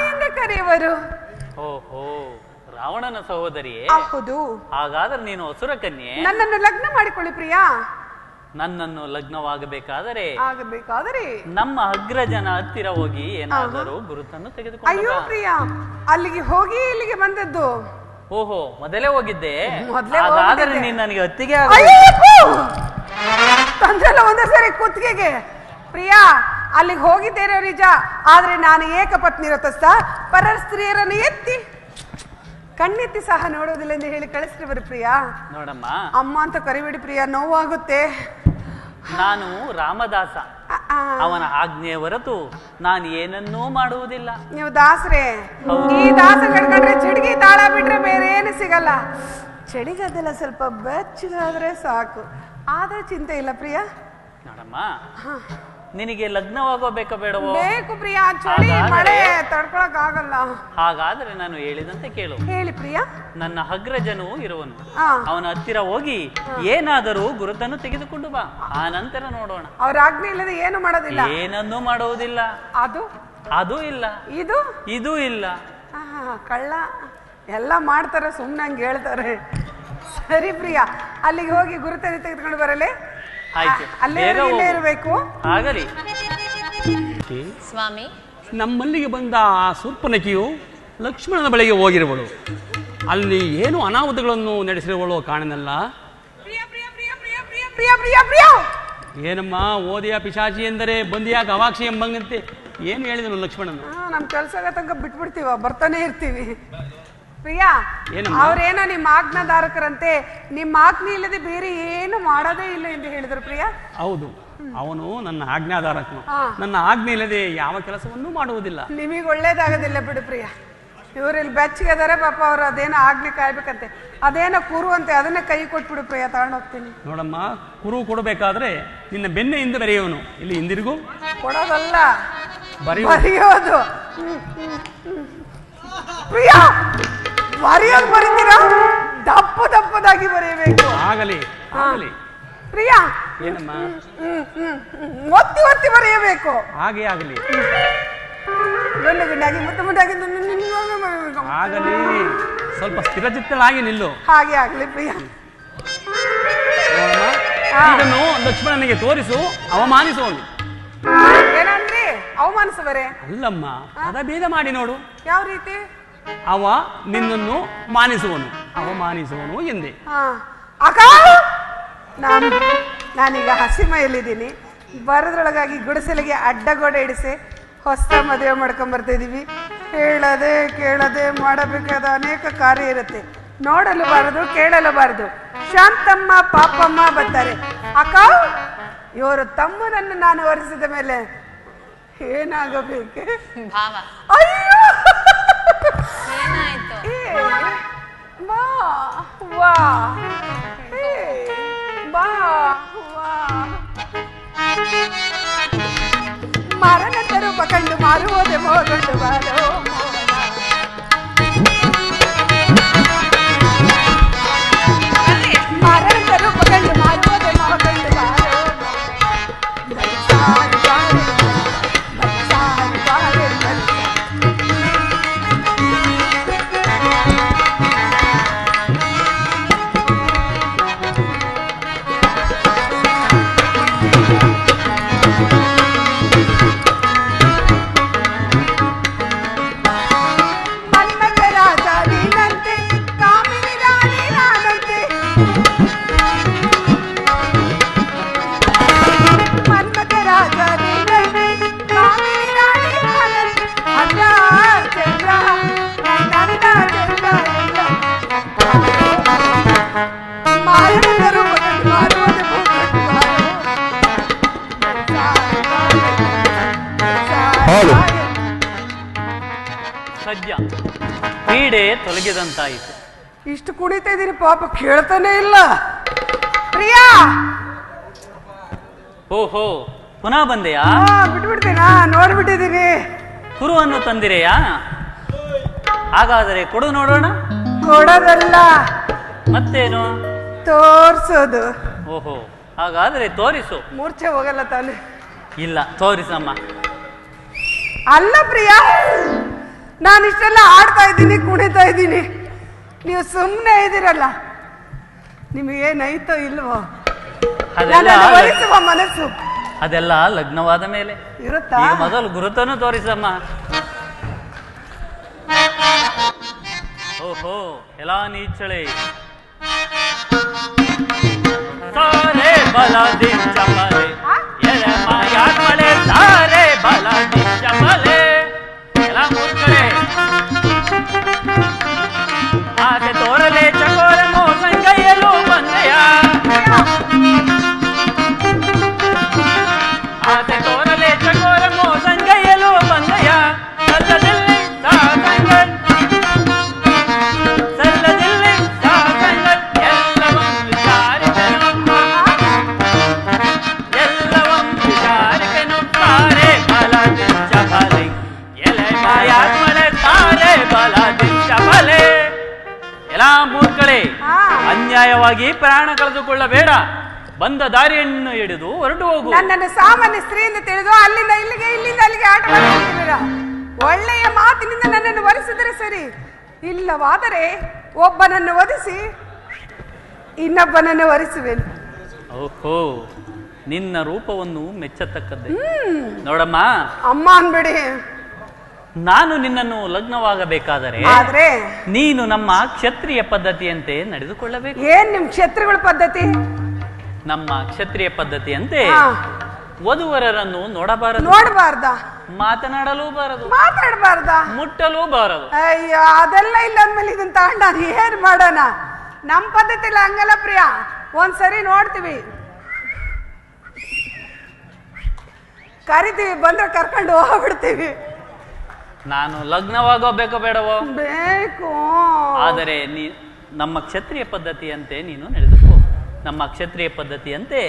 ಎಂದು ಕರೆಯುವರು. ಓಹೋ, ರಾವಣನ ಸಹೋದರಿಯೇ? ಹೌದು. ಹಾಗಾದ್ರೆ ನೀನು ಅಸುರ ಕನ್ಯೆ. ನನ್ನನ್ನು ಲಗ್ನ ಮಾಡಿಕೊಳ್ಳಿ ಪ್ರಿಯಾ. ನನ್ನನ್ನು ಲಗ್ನವಾಗಬೇಕಾದರೆ ಆಗಬೇಕಾದರೆ ನಮ್ಮ ಅಗ್ರಜನ ಹತ್ತಿರ ಹೋಗಿ ಏನಾದರೂ ಗುರುತನ್ನು ತೆಗೆದುಕೊಂಡು ಅಯ್ಯೋ ಬಾ. ಪ್ರಿಯಾ, ಅಲ್ಲಿಗೆ ಹೋಗಿ ಇಲ್ಲಿಗೆ ಬಂದದ್ದು. ಓಹೋ, ಮೊದಲೇ ಹೋಗಿದ್ದೆ. ಮೊದಲೇ ಹಾಗಾದರೆ ಹೋಗಿದ್ದೆ. ನೀನು ನನಗೆ ಅತ್ತಿಗೆ ತಂದೆಲ್ಲ ಒಂದೇ ಸರಿ ಕುತ್ತಿಗೆಗೆ. ಪ್ರಿಯಾ, ಅಲ್ಲಿಗೆ ಹೋಗಿದ್ದೇನೆ ನಿಜ, ಆದ್ರೆ ನಾನು ಏಕಪತ್ನಿ ವ್ರತಸ್ಥ. ಪರರ ಸ್ತ್ರೀಯರನ್ನು ಎತ್ತಿ ಕಣ್ಣೆತ್ತಿ ಸಹ ನೋಡುವುದಿಲ್ಲ ಎಂದು ಹೇಳಿ ಕಳಿಸ್ರಿ ಪ್ರಿಯಾ. ನೋಡಮ್ಮ, ಅಮ್ಮ ಅಂತ ಕರಿಬೇಡಿ ಪ್ರಿಯಾ, ನೋವಾಗುತ್ತೆ. ನಾನು ರಾಮದಾಸ. ಅವನ ಆಜ್ಞೆಯ ಹೊರತು ನಾನು ಏನನ್ನೂ ಮಾಡುವುದಿಲ್ಲ. ನೀವು ದಾಸರೇ, ಈ ದಾಸ ಕಡ್ಕೊಂಡ್ರೆ ಚಿಡ್ಗಿ ತಾಳ ಬಿಟ್ರೆ ಬೇರೆ ಏನು ಸಿಗಲ್ಲ. ಚಳಿಗದ್ದೆಲ್ಲ ಸ್ವಲ್ಪ ಬೆಚ್ಚಗಾದ್ರೆ ಸಾಕು, ಆದ್ರೆ ಚಿಂತೆ ಇಲ್ಲ ಪ್ರಿಯಾ. ನೋಡಮ್ಮ, ನಿನಗೆ ಲಗ್ನವಾಗೋಬೇಕ ಬೇಡವೋ? ಬೇಕು ಪ್ರಿಯಾ, ಚಳಿ ಮಳೆ ತಡ್ಕೊಳಕ್ ಆಗಲ್ಲ. ಹಾಗಾದ್ರೆ ನಾನು ಹೇಳಿದಂತೆ ಕೇಳು. ಹೇಳಿ ಪ್ರಿಯಾ. ನನ್ನ ಅಗ್ರಜನು ಇರುವನು, ಅವನ ಹತ್ತಿರ ಹೋಗಿ ಏನಾದರೂ ಗುರುತನ್ನು ತೆಗೆದುಕೊಂಡು ಬಾ. ಆ ನಂತರ ನೋಡೋಣ. ಅವ್ರ ಆಜ್ಞೆ ಇಲ್ಲದೆ ಏನು ಮಾಡೋದಿಲ್ಲ. ಏನನ್ನೂ ಮಾಡುವುದಿಲ್ಲ. ಅದು ಇಲ್ಲ, ಇದು ಇಲ್ಲ. ಕಳ್ಳ ಎಲ್ಲ ಮಾಡ್ತಾರೆ, ಸುಮ್ನೆ ಹಂಗೆ ಹೇಳ್ತಾರೆ. ಸರಿ ಪ್ರಿಯಾ, ಅಲ್ಲಿಗೆ ಹೋಗಿ ಗುರುತನ್ನು ತೆಗೆದುಕೊಂಡು ಬರಲೇ. ಆಯ್ತು, ಅಲ್ಲೇ ಇರಬೇಕು. ಆಗಲಿ ಸ್ವಾಮಿ. ನಮ್ಮಲ್ಲಿಗೆ ಬಂದ ಆ ಶೂರ್ಪನಖಿಯು ಲಕ್ಷ್ಮಣನ ಬಳಿಗೆ ಹೋಗಿರುವಳು. ಅಲ್ಲಿ ಏನು ಅನಾಹುತಗಳನ್ನು ನಡೆಸಿರುವಳು ಕಾಣನಲ್ಲ. ಏನಮ್ಮ ಓದಿಯ ಪಿಶಾಚಿ ಎಂದರೆ ಬಂದಿಯಾಕ ಅವಾಕ್ಷಿ ಎಂಬಂಗಂತೆ ಏನು ಹೇಳಿದನು ಲಕ್ಷ್ಮಣನು? ನಮ್ ಕೆಲ್ಸ ತನಕ ಬಿಟ್ಬಿಡ್ತೀವ, ಬರ್ತಾನೆ ಇರ್ತೀವಿ. ಪ್ರಿಯಾ, ಏನಮ್ಮ? ಅವ್ರೇನೋ ನಿಮ್ಮ ಆಜ್ಞಾಧಾರಕರಂತೆ, ನಿಮ್ಮ ಆಜ್ಞೆ ಇಲ್ಲದೆ ಬೇರೆ ಏನು ಮಾಡೋದೇ ಇಲ್ಲ ಎಂದು ಹೇಳಿದ್ರು ಪ್ರಿಯಾ. ಹೌದು, ಅವನು ನನ್ನ ಆಜ್ಞಾಧಾರಕನು. ನನ್ನ ಆಜ್ಞೆ ಇಲ್ಲದೆ ಯಾವ ಕೆಲಸವನ್ನೂ ಮಾಡುವುದಿಲ್ಲ. ನಿಮಗೆ ಒಳ್ಳೇದಾಗೋದಿಲ್ಲ ಬಿಡು ಪ್ರಿಯಾ. ಇವ್ರಲ್ಲಿ ಬೆಚ್ಚಗೆ ಅದಾರೆ ಪಾಪ, ಅವ್ರು ಅದೇನೋ ಆಜ್ಞೆ ಕಾಯ್ಬೇಕಂತೆ, ಅದೇನೋ ಕುರು ಅಂತೆ, ಅದನ್ನ ಕೈ ಕೊಟ್ಬಿಡು ಪ್ರಿಯಾ, ತಗೊಂಡೋಗ್ತೀನಿ. ನೋಡಮ್ಮ, ಕುರು ಕೊಡಬೇಕಾದ್ರೆ ನಿನ್ನ ಬೆನ್ನೆಯಿಂದ ಬರೆಯುವನು, ಇಲ್ಲಿ ಹಿಂದಿರುಗು. ಕೊಡೋದಲ್ಲ, ಬರೆಯೋದು. ಪ್ರಿಯಾ, ಬರೆಯೋದು ಬರೀತೀರಾ? ದಪ್ಪದಾಗಿ ಬರೆಯಬೇಕು. ಆಗಲಿ ಆಗಲಿ. ಪ್ರಿಯಾ, ಏನಮ್ಮ? ಒತ್ತಿ ಬರೆಯಬೇಕು. ಹಾಗೆ ಆಗಲಿ. ಗುಂಡಾಗಿ ಮುದ್ದಾಗಿ ಆಗಲಿ. ಸ್ವಲ್ಪ ಸ್ಥಿರಚಿತ್ತಳಾಗಿ ನಿಲ್ಲು. ಹಾಗೆ ಆಗಲಿ ಪ್ರಿಯಾ. ಇದನ್ನು ಲಕ್ಷ್ಮಣನಿಗೆ ತೋರಿಸು, ಅವಮಾನಿಸುವನು. ಏನಂದ್ರಿ? ಅವಮಾನಿಸುವರೆ? ಅಲ್ಲಮ್ಮ, ಪದಭೇದ ಮಾಡಿ ನೋಡು. ಯಾವ ರೀತಿ? ಅವ ನಿನ್ನನ್ನು ಮಾನಿಸುವನು, ಅವಮಾನಿಸುವನು ಎಂದೆ. ಅಕ್ಕ, ನಾನೀಗ ಹಸಿಮಯಲ್ಲಿದ್ದೀನಿ. ಬರದ್ರೊಳಗಾಗಿ ಗುಡಿಸಲಿಗೆ ಅಡ್ಡಗೋಡೆ ಇಡಿಸಿ ಹೊಸ ಮದುವೆ ಮಾಡ್ಕೊಂಡ್ ಬರ್ತಾ ಇದೀವಿ. ಹೇಳದೆ ಕೇಳದೆ ಮಾಡಬೇಕಾದ ಅನೇಕ ಕಾರ್ಯ ಇರುತ್ತೆ. ನೋಡಲು ಬಾರದು, ಕೇಳಲು ಬಾರದು. ಶಾಂತಮ್ಮ ಪಾಪಮ್ಮ ಬರ್ತಾರೆ. ಅಕ್ಕ, ಇವರು ತಮ್ಮನನ್ನು ನಾನು ವರಿಸಿದ ಮೇಲೆ ಏನಾಗಬೇಕೆ? ಭಾವ, ಅಯ್ಯೋ, ಏನಾಯ್ತು? ಬಾ ವಾ, ಬಾ ವಾ. ಮರಣದ ರೂಪ ಕಂಡು ಮಾರುವುದೇ ಮೋಗೊಂಡು ಬಾರೋ ಮರಣದ ರೂಪ ಕಂಡು ಮಾರುವುದೇ ಮೋಗೊಂಡು ಬಾರೋ. ಸದ್ಯ ಪೀಡೆ ತೊಲಗಿದಂತಾಯಿತು. ಇಷ್ಟು ಕುಣಿತಾ ಇದೀನಿ, ಪಾಪ ಕೇಳ್ತಾನೆ ಇಲ್ಲ. ಪ್ರಿಯಾ ಓಹೋ ಪುನಃ ಬಂದೆಯಾ? ಬಿಟ್ಬಿಡ್ತೀನಾ? ನೋಡ್ಬಿಟ್ಟಿದೀನಿ. ಕುರುವನ್ನು ತಂದಿರೆಯಾ? ಹಾಗಾದರೆ ಕೊಡು ನೋಡೋಣ. ಕೊಡೋದಲ್ಲ, ಮತ್ತೇನು? ತೋರ್ಸೋದು. ಓಹೋ ಹಾಗಾದರೆ ತೋರಿಸು. ಮೂರ್ಛೆ ಹೋಗಲ್ಲ ತಾನೆ? ಇಲ್ಲ, ತೋರಿಸಮ್ಮ. ಅಲ್ಲ ಪ್ರಿಯಾ, ನಾನು ಇಷ್ಟೆಲ್ಲ ಆಡ್ತಾ ಇದ್ದೀನಿ, ಕುಣಿತಾ ಇದ್ದೀನಿ, ನೀವು ಸುಮ್ಮನೆ ಇದ್ದೀರಲ್ಲ. ನಿಮಗೇನೈತೋ ಇಲ್ವೋ? ವರಿಸುವ ಮನಸ್ಸು ಅದೆಲ್ಲ ಲಗ್ನವಾದ ಮೇಲೆ ಇರುತ್ತಾ? ಈಗ ಮೊದಲು ಗುರುತನ್ನು ತೋರಿಸಮ್ಮ. ಓಹೋ ಎಲ್ಲ ನೀಚಳೆ ಸಾರೆ ಬಲ ದಿಚ್ಚಮಲೆ ಎಲೆ ಮಾಯಾತ್ಮಲೆ ಸಾರೆ ಬಲ ದಿಚ್ಚಮಲೆ ಎಲ್ಲ ಮೂರ್ಖಳೆ ಆಸೆ ತೋರಲೆ ಚಕೋರ ಮೋಸಂಗೈಯಲು ಬಂದೆಯ ಆಸೆ ತೋರಲೆ ಚಕೋರ ಮೋಸಂಗೈಯಲು ಬಂದೆಯ ಸಲ್ಲದಲ್ಲಿ ಸಾಸಂಗಲ್ ಸಲ್ಲದಲ್ಲಿ ಸಾಸಂಗಲ್ ಎಲ್ಲವಂ ವಿಚಾರಿಕನು ತಾರೆ ಬಲ ದಿಚ್ಚಮಲೆ ಎಲೆ ಮಾಯಾತ್ಮಲೆ ತಾರೆ ಬಲ ದಿಚ್ಚಮಲೆ. ಎಲ್ಲ ಮೂರ್ಖಳೆ, ಅನ್ಯಾಯವಾಗಿ ಪ್ರಾಣ ಕಳೆದುಕೊಳ್ಳಬೇಡ. ಬಂದ ದಾರಿಯನ್ನು ಹಿಡಿದು ಹೊರಟು ಹೋಗು. ನನ್ನನ್ನು ಸಾಮಾನ್ಯ ಸ್ತ್ರೀಯಿಂದ ತಿಳಿದು ಅಲ್ಲಿಂದ ಇಲ್ಲಿಗೆ ಇಲ್ಲಿಂದ ಅಲ್ಲಿಗೆ ಆಟ ಮಾಡುತ್ತೀರ. ಒಳ್ಳೆಯ ಮಾತಿನಿಂದ ನನ್ನನ್ನು ವರಿಸಿದರೆ ಸರಿ, ಇಲ್ಲವಾದರೆ ಒಬ್ಬನನ್ನು ವಧಿಸಿ ಇನ್ನೊಬ್ಬನನ್ನು ವರಿಸುವೆನು. ಓಹೋ, ನಿನ್ನ ರೂಪವನ್ನು ಮೆಚ್ಚತಕ್ಕದ್ದೇ. ನೋಡಮ್ಮ, ಅಮ್ಮ ಅನ್ಬೇಡಿ. ನಾನು ನಿನ್ನನ್ನು ಲಗ್ನವಾಗಬೇಕಾದರೆ ಆದ್ರೆ ನೀನು ನಮ್ಮ ಕ್ಷತ್ರಿಯ ಪದ್ಧತಿಯಂತೆ ನಡೆದುಕೊಳ್ಳಬೇಕು. ಏನ್ ನಿಮ್ ಕ್ಷತ್ರಿಗಳ ಪದ್ಧತಿ? ನಮ್ಮ ಕ್ಷತ್ರಿಯ ಪದ್ಧತಿಯಂತೆ ವಧುವರರನ್ನು ನೋಡಬಾರದು, ನೋಡಬಾರ್ದ, ಮಾತನಾಡಲೂ ಬಾರದು, ಮಾತಾಡಬಾರ್ದ, ಮುಟ್ಟಲೂ ಬಾರದು. ಅಯ್ಯೋ, ಅದೆಲ್ಲ ಇಲ್ಲ ಅಂದ್ಮೇಲೆ ಇದನ್ನ ತಗೊಂಡ ಏನ್ ಮಾಡೋಣ? ನಮ್ ಪದ್ಧತಿ ಇಲ್ಲ ಹಂಗಲ್ಲ ಪ್ರಿಯಾ. ಒಂದ್ಸರಿ ನೋಡ್ತೀವಿ, ಕರಿತೀವಿ, ಬಂದ್ರೆ ಕರ್ಕೊಂಡು ಹೋಗ್ಬಿಡ್ತೀವಿ. ನಾನು ಲಗ್ನವಾಗಬೇಕೋ ಬೇಡವೋ? ಬೇಕು. ಆದರೆ ನಮ್ಮ ಕ್ಷತ್ರಿಯ ಪದ್ಧತಿಯಂತೆ ನೀನು ನಡೆದುಕೋ. ನಮ್ಮ ಕ್ಷತ್ರಿಯ ಪದ್ಧತಿಯಂತೆ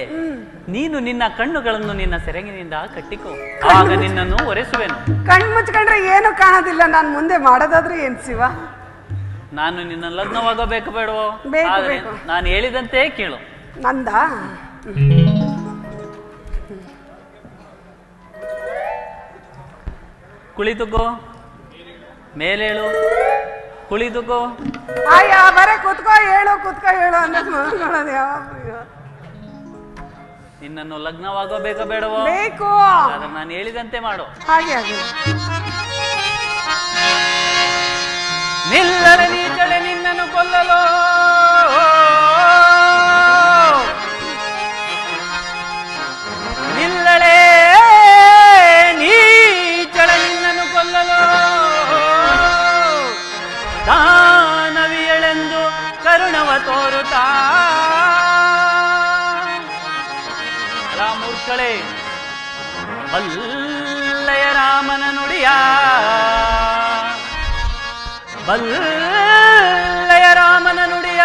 ನೀನು ನಿನ್ನ ಕಣ್ಣುಗಳನ್ನು ನಿನ್ನ ಸೆರಗಿನಿಂದ ಕಟ್ಟಿಕೋ, ಆಗ ನಿನ್ನನ್ನು ಒರೆಸುವೆನು. ಕಣ್ಣು ಮುಚ್ಕೊಂಡ್ರೆ ಏನು ಕಾಣೋದಿಲ್ಲ. ನಾನು ಮುಂದೆ ಮಾಡೋದಾದ್ರೆ ಏನ್ ಶಿವ? ನಾನು ನಿನ್ನ ಲಗ್ನವಾಗಬೇಕು ಬೇಡವೋ? ಬೇಕು, ಆದರೆ ಬೇಕು. ನಾನು ಹೇಳಿದಂತೆ ಕೇಳು. ನಂದ ಕುಳಿತುಕೋ, ಮೇಲೇಳು, ಕುಳಿತುಕೋ. ಅಯ್ಯ, ಬರೇ ಕುತ್ಕೋ ಹೇಳು ಅನ್ನೋದು ಮಾಡೋದು ಯಾವಾಗ? ನಿನ್ನನ್ನು ಲಗ್ನವಾಗಬೇಕೋ ಬೇಡವೋ? ಬೇಕು. ಆದ್ರೆ ನಾನು ಹೇಳಿದಂತೆ ಮಾಡು. ಹಾಗೆ ಹಾಗೆ. ನಿಲ್ಲರೆ ನೀಚಳೆ ನಿನ್ನನ್ನು ಕೊಲ್ಲಲು, ನಿಲ್ಲಳೆ ನೀಚಳೆ ನಿನ್ನನ್ನು ಕೊಲ್ಲಲು, ದಾನವಿಯಳೆಂದು ಕರುಣವ ತೋರುತ್ತಾ. ಮೂರ್ಖಳೆ, ಬಲ್ಲಯ ರಾಮನ ನುಡಿಯ, ಬಲ್ಲಯ ರಾಮನ ನುಡಿಯ,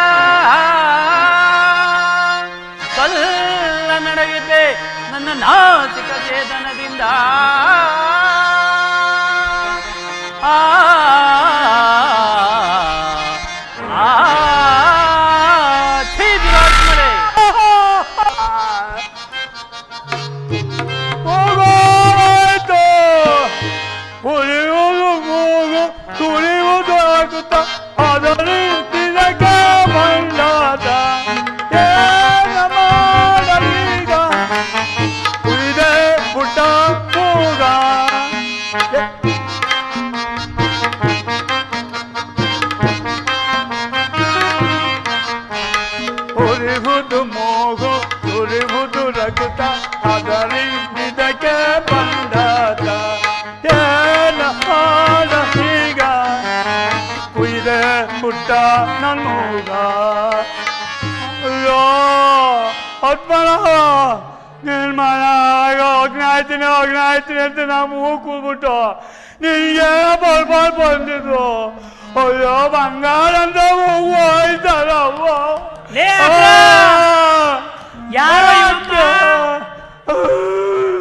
ಬಲ್ಲ ನಡೆಯುತ್ತೆ ನನ್ನ ನಾಸಿಕ ಚೇತನದಿಂದ. ಹೋಗ್ನಾಯ್ತೀನಿ ಅಂತ ನಾವು ಮೂಗು ಕೂಬಿಟ್ಟು ನಿನ್ಗೆ ಬಂದಿದ್ರು. ಅಯ್ಯೋ, ಬಂಗಾರ ಅಂತ ಹೋಯ್ತಾರ. ಯಾರೋ ಇವಮ್ಮ?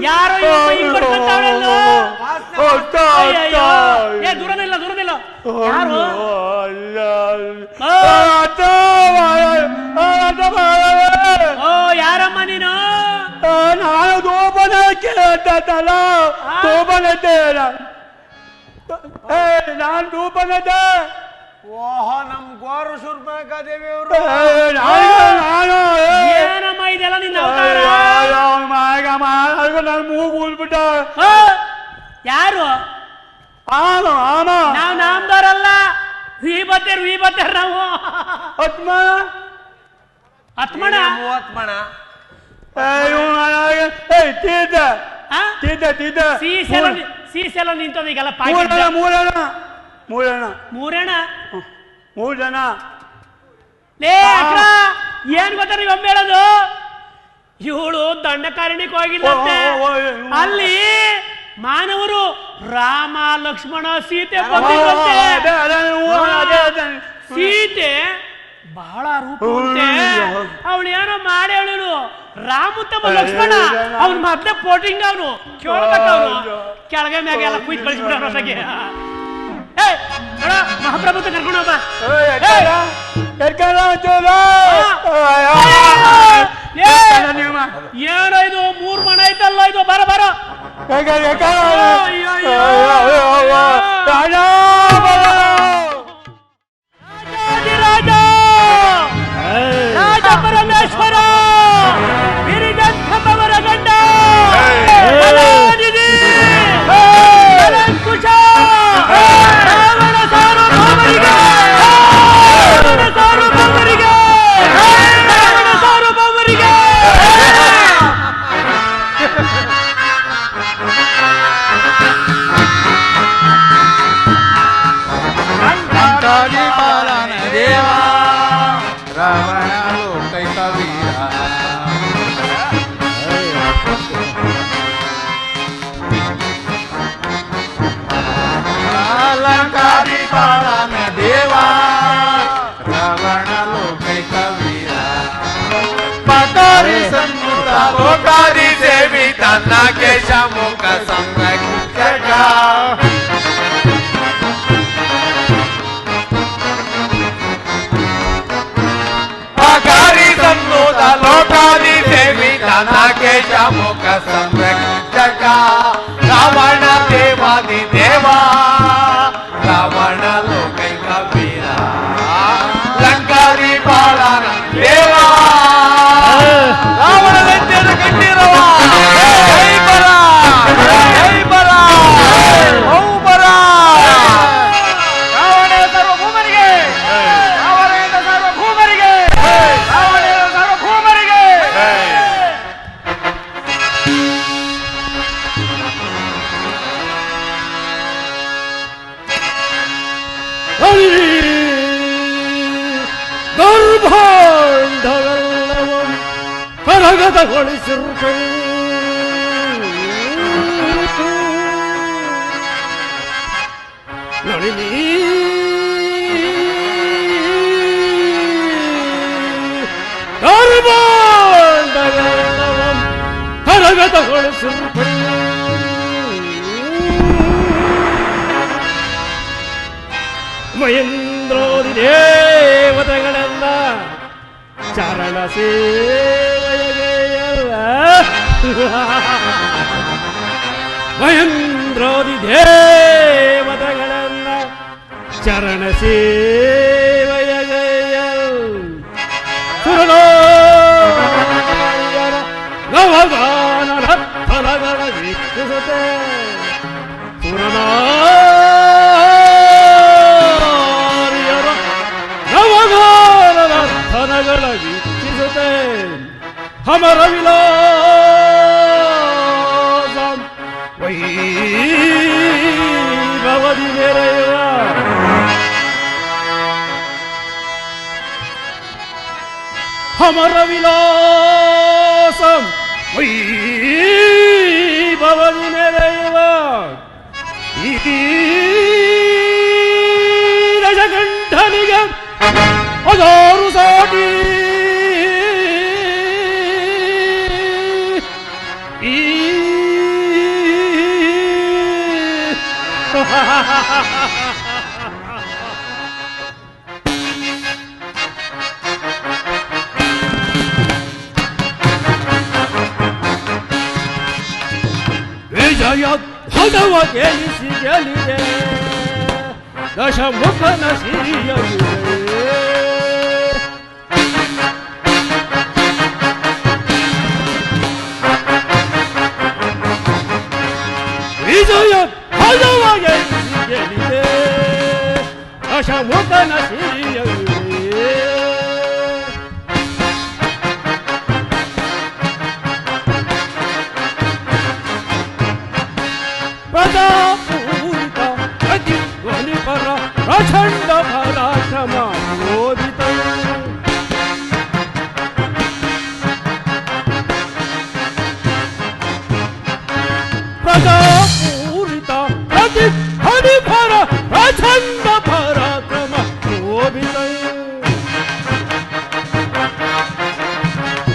ಯಾರೋ ಇವಮ್ಮ ಹಿಂಗ್ ಬರ್ಕೊಂತಾವಳಲ್ಲೋ? ಅಯ್ಯಯ್ಯೋ. ಏ ದೂರನಿಲ್ಲ ದೂರನಿಲ್ಲ. ಯಾರು? ಓ ಯಾರಮ್ಮ ನೀನು? ನಾನು ದೋಪನ ಕೇಳ್ತಲ್ಲ, ದೋಪನದ್ದೆ ನಾನು ದೂಪನದ್ದೆ. ಓಹೋ, ನಮ್ ಗೋರು ಸುರ್ಬೇಕಾದೇವಿ ಅವರು. ಏನಮ್ಮ ಇದೆಲ್ಲ ನಿನ್ನ ಅವತಾರ? ನಾನು ಮೂಗು ಊದ್ಬಿಟ್ಟ. ಯಾರು? ನಾವು ನಾಮದವರಲ್ಲ, ವಿ ಬತ್ತೇರ್ ನಾವು. ಹತ್ಮಣ ಹತ್ಮಣ 30 ಮಣ. ಸೀಸೆಲ್ಲ ನಿಂತದ ಈಗೆಲ್ಲ ಮೂರು ಜನ. ಲೇ ಅಕ್ರ, ಏನ್ ಗೊತ್ತಾ ನೀವ್ ಒಮ್ಮೆ ಹೇಳೋದು? ಇವಳು ದಂಡಕಾರಣ್ಯಕ್ಕೆ ಹೋಗಿಲ್ಲಂತೆ. ಅಲ್ಲಿ ಮಾನವರು ರಾಮ ಲಕ್ಷ್ಮಣ ಸೀತೆ ಬಂದಿದ್ರಂತೆ. ಸೀತೆ ಬಹಳ ರೂಪ ಉಂಟೆ. ಅವಳು ಏನೋ ಮಾಡಿ ಅವಳು ರಾಮ ತಮ್ಮ ಲಕ್ಷ್ಮಣ ಅವ್ನ ಮೊದ್ಲೇ ಪೋಟಿಂಗ್ ಅವನು ಕೇಳ್ಬೇಕ. ಅವನು ಕೆಳಗೆ ಮ್ಯಾಗ ಎಲ್ಲ ಕುಯ್ದು ಕಳಿಸ್ಬಿಡ ಹೊಸಗೆ. ಮಹಾಪ್ರಭುತ್ವ ಕರ್ಕೊಂಡು ಹೋಗ. ಏನೋ ಇದು 3 ಮಣ ಐತಲ್ಲ ಇದು. ಬರೋ ಬರೋ. ರಾಜ ಪರಮೇಶ್ವರ ಗಿರಿಜಂಥಮವರ ಗಂಡ ಕುಶ ರಾವಣ ಸಾರ್ವಭೌಮರಿಗೆ ಲೋಕಾದಿ ದೇವಿ ತನ್ನ ಕೇಶ ಮುಖ ಸಂರಕ್ಷಕ ಸನ್ನೂತ ಲೋಕಾದಿ ದೇವಿ ತನ್ನ ಕೇಶ ಮುಖ ಸಂರಕ್ಷಕ ರಾವಣ ದೇವಾದಿ ದೇವ ರಾವಣ ಲೋಕೈಕ ವೀರ ಲಂಕಾರಿ ಬಾಳನ ದೇವ ರಾವಣ ಲಂಚನ ಕಂಡಿರವ ಜೈ ಬರ ಜೈ ಬರ ಹೌ ಬರ ರಾವಣೇಂದ್ರ ಸರ್ವಭೂಮರಿಗೆ ರಾವಣೇಂದ್ರ ಸರ್ವಭೂಮರಿಗೆ ರಾವಣೇಂದ್ರ ಸರ್ವಭೂಮರಿಗೆ ಗರ್ಭಾಂಡವೆಲ್ಲವಂ ಕರಗತಗೊಳಿಸಿರುತ್ತೇ ನಳಿನಿ ಗರ್ಭಾಂಡವೆಲ್ಲವಂ ಕರಗತಗೊಳಿಸಿರುತ್ತೇ ಮಹೇಂದ್ರೋದಿ ದೇವತೆಗಳೆಲ್ಲ ಚರಣ ಸೇವೆಯಲ್ಲ ಮಹೇಂದ್ರೋದಿ ದೇವತೆಗಳೆಲ್ಲ ಚರಣ ಸೇವೆಯಲ್ಲ ಸುರಲೋಯರ ನವಗಾನನ ಫಲಗಳ ವೀಕ್ಷಿಸುತ್ತೆ ಸುರನಾರಿಯರ ನವಗಾನನ ಫಲಗಳ ವೀಕ್ಷಿಸುತ್ತೆ ಅಮರ ವಿಲಾಸ ವೈಭವದಿ ಮೆರೆಯುವ ಅಮರ ವಿಲಾಸ ವೈಭವದಿ ಮೆರೆಯುವ ಈ ರಜಗಂಠನಿಗೆ ಅದಾರು ಸಾಟಿ ವಿಜಯ ಧ್ವಜವ ಗೆಲ್ಲಿಸಿ ಗೆಲ್ಲಿದೆ ದಶಮುಖನ ಸಿರಿಯಲಿದೆ ವಿಜಯ ಧ್ವಜವ ಗೆಲ್ಲಿಸಿ ಗೆಲ್ಲಿದೆ ದಶಮುಖನ ಸಿರಿಯಲಿದೆ ಪ್ರಜಾಪೂರಿತ ಅತಿ ಧ್ವನಿಪರ ಪ್ರಚಂಡ ಪರಾಕ್ರಮ ಶೋಭಿತ ಪ್ರಜಾಪೂರಿತ ಅತಿ ಧ್ವನಿಪರ ಪ್ರಚಂಡ ಪರಾಕ್ರಮ ಶೋಭಿತ